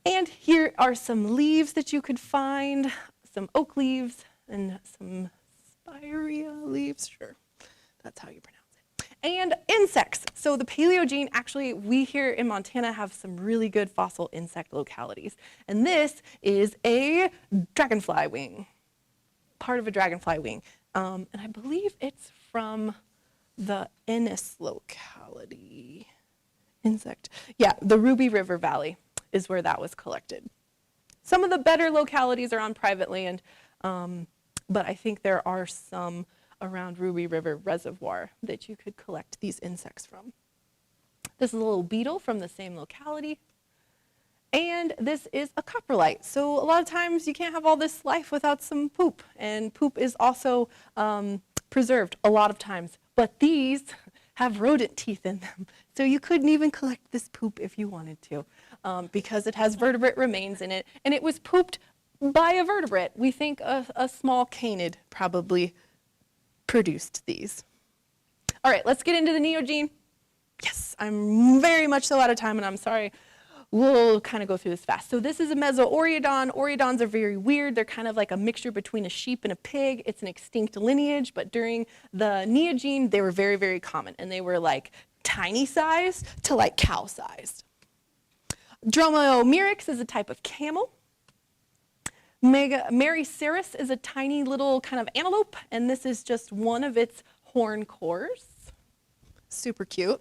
B: And here are some leaves that you could find, some oak leaves and some spirea leaves, sure, that's how you pronounce it. And insects. So the Paleogene, actually, we here in Montana have some really good fossil insect localities. And this is a dragonfly wing, part of a dragonfly wing. And I believe it's from the Ennis locality. Insect. Yeah, the Ruby River Valley is where that was collected. Some of the better localities are on private land, but I think there are some around Ruby River Reservoir that you could collect these insects from. This is a little beetle from the same locality. And this is a coprolite. So a lot of times you can't have all this life without some poop. And poop is also preserved a lot of times. But these have rodent teeth in them. So you couldn't even collect this poop if you wanted to because it has vertebrate remains in it. And it was pooped by a vertebrate. We think a small canid probably produced these. All right, let's get into the Neogene. Yes, I'm very much so out of time, and I'm sorry. We'll kind of go through this fast. So this is a Meso-Oreodon. Oreodons are very weird. They're kind of like a mixture between a sheep and a pig. It's an extinct lineage, but during the Neogene, they were very, very common, and they were like tiny sized to like cow sized. Dromaeomyrix is a type of camel. Meryceras is a tiny little kind of antelope, and this is just one of its horn cores. Super cute.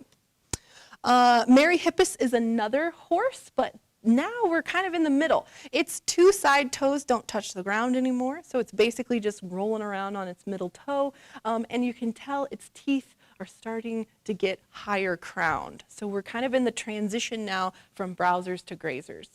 B: Meryhippus is another horse, but now we're kind of in the middle. Its 2 side toes don't touch the ground anymore, so it's basically just rolling around on its middle toe, and you can tell its teeth are starting to get higher crowned. So we're kind of in the transition now from browsers to grazers.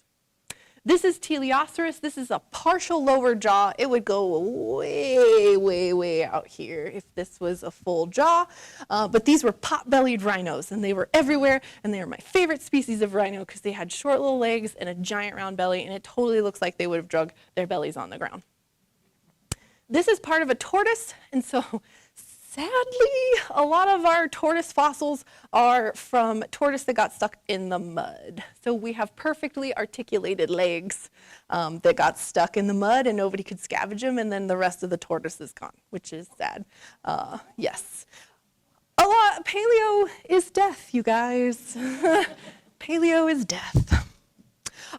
B: This is Teleoceras. This is a partial lower jaw. It would go way, way, way out here if this was a full jaw. But these were pot-bellied rhinos, and they were everywhere, and they are my favorite species of rhino because they had short little legs and a giant round belly, and it totally looks like they would have drug their bellies on the ground. This is part of a tortoise, and so sadly, a lot of our tortoise fossils are from tortoise that got stuck in the mud. So we have perfectly articulated legs that got stuck in the mud and nobody could scavenge them, and then the rest of the tortoise is gone, which is sad. Yes. Paleo is death, you guys. Paleo is death.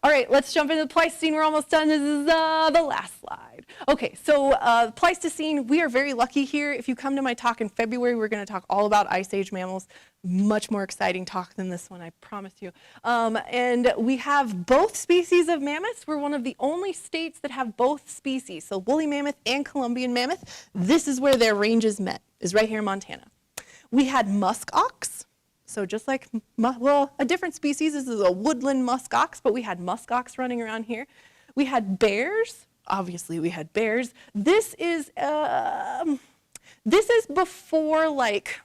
B: All right, let's jump into the Pleistocene. We're almost done. This is the last slide. Okay, so Pleistocene, we are very lucky here. If you come to my talk in February, we're going to talk all about Ice Age mammals. Much more exciting talk than this one, I promise you. And we have both species of mammoths. We're one of the only states that have both species, so woolly mammoth and Columbian mammoth. This is where their ranges met, is right here in Montana. We had musk ox. So just like, well, a different species. This is a woodland musk ox, but we had musk ox running around here. We had bears. Obviously, we had bears. This is before like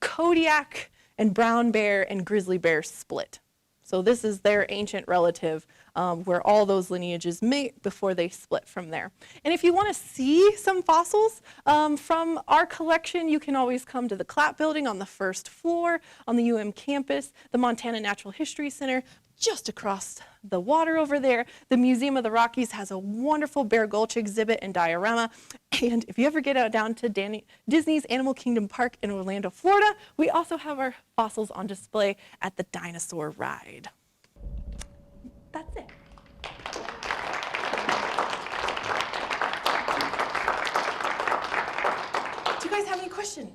B: Kodiak and brown bear and grizzly bear split. So this is their ancient relative where all those lineages meet before they split from there. And if you want to see some fossils from our collection, you can always come to the Clapp building on the first floor on the campus, the Montana Natural History Center, just across the water over there. The Museum of the Rockies has a wonderful Bear Gulch exhibit and diorama. And if you ever get out down to Disney's Animal Kingdom Park in Orlando, Florida, we also have our fossils on display at the dinosaur ride. That's it. Do you guys have any questions?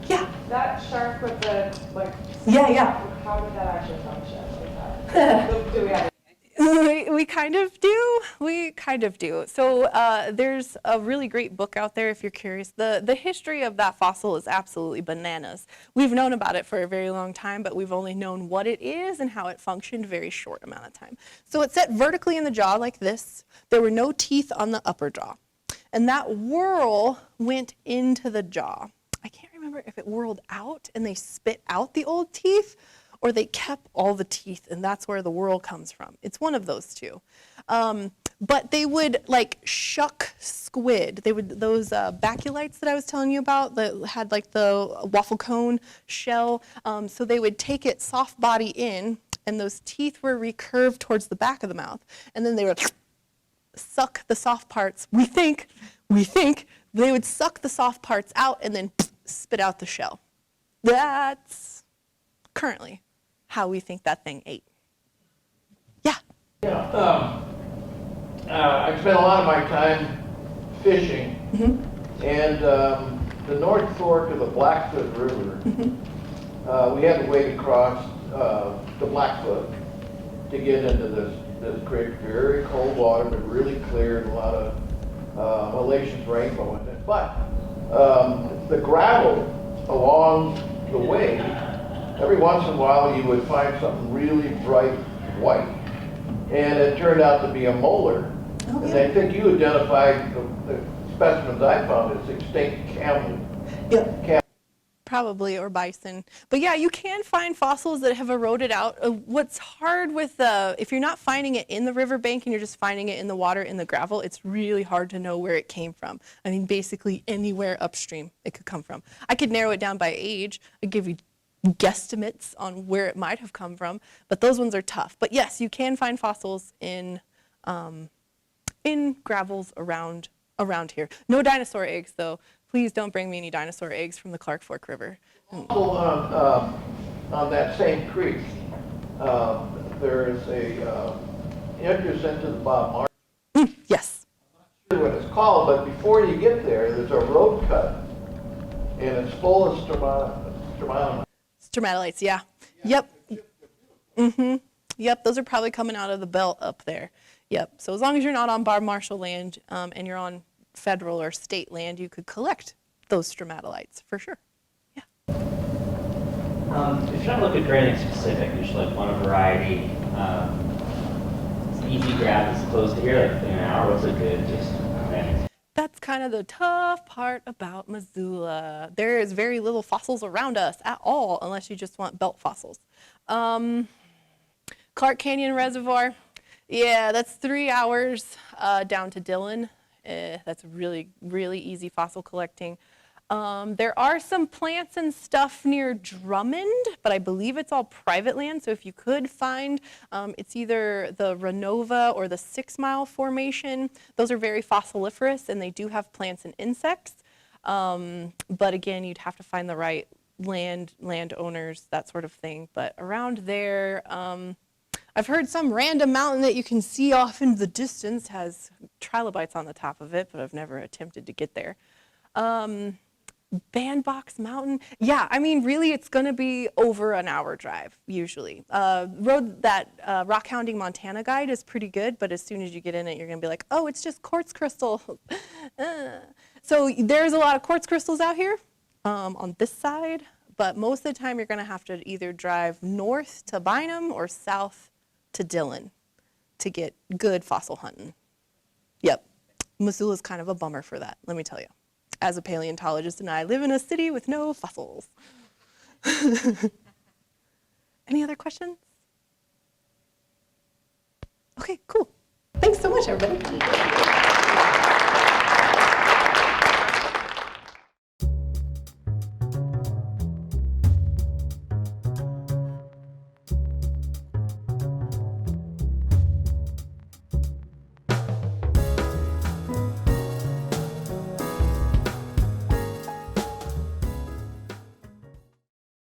B: Yeah.
C: That shark with the, like,
B: Yeah.
C: how would that actually function? Like that? Do we have
B: We kind of do. We kind of do. So there's a really great book out there if you're curious. The history of that fossil is absolutely bananas. We've known about it for a very long time, but we've only known what it is and how it functioned a very short amount of time. So it's set vertically in the jaw like this. There were no teeth on the upper jaw. And that whorl went into the jaw. I can't remember if it whirled out and they spit out the old teeth, or they kept all the teeth, and that's where the whorl comes from. It's one of those two. But they would like shuck squid. They would, those baculites that I was telling you about that had like the waffle cone shell. So they would take it soft body in, and those teeth were recurved towards the back of the mouth. And then they would suck the soft parts. We think they would suck the soft parts out and then spit out the shell. That's currently how we think that thing ate. Yeah.
D: Yeah. I spent a lot of my time fishing, and the North Fork of the Blackfoot River, we had to wade across the Blackfoot to get into this creek. Very cold water, but really clear, and a lot of Malations rainbow in it. But the gravel along the way, every once in a while you would find something really bright white. And it turned out to be a molar.
B: Oh, yeah.
D: And I think you identified the specimens I found as extinct camel.
B: Yeah. Probably, or bison. But yeah, you can find fossils that have eroded out. What's hard with, if you're not finding it in the riverbank and you're just finding it in the water, in the gravel, it's really hard to know where it came from. I mean, basically anywhere upstream it could come from. I could narrow it down by age. I'd give you guesstimates on where it might have come from, but those ones are tough. But yes, you can find fossils in gravels around here. No dinosaur eggs, though. Please don't bring me any dinosaur eggs from the Clark Fork River.
D: Also on that same creek, there is a entrance into the Bob Marsh.
B: Yes.
D: I'm not sure what it's called, but before you get there, there's a road cut, and it's full of stromatolites.
B: Stromatolites, yeah. Yep. Yep, those are probably coming out of the belt up there. Yep, so as long as you're not on Bob Marshall land and you're on federal or state land, you could collect those stromatolites for sure. Yeah.
E: If you're not looking for anything specific, you should like want a variety. It's an easy grab. It's close to here, like in an hour. What's it good? Just
B: That's kind of the tough part about Missoula. There is very little fossils around us at all, unless you just want belt fossils. Clark Canyon Reservoir, yeah, that's 3 hours down to Dillon. That's really, really easy fossil collecting. There are some plants and stuff near Drummond, but I believe it's all private land. So if you could find, it's either the Renova or the 6 Mile Formation. Those are very fossiliferous, and they do have plants and insects. But again, you'd have to find the right landowners, that sort of thing. But around there, I've heard some random mountain that you can see off in the distance has trilobites on the top of it, but I've never attempted to get there. Bandbox Mountain, yeah, I mean, really, it's going to be over an hour drive, usually. Road that Rock Hounding Montana guide is pretty good, but as soon as you get in it, you're going to be like, oh, it's just quartz crystal. So there's a lot of quartz crystals out here on this side, but most of the time, you're going to have to either drive north to Bynum or south to Dillon to get good fossil hunting. Yep, Missoula's kind of a bummer for that, let me tell you. As a paleontologist, and I live in a city with no fossils. Any other questions? Okay, cool. Thanks so much, everybody.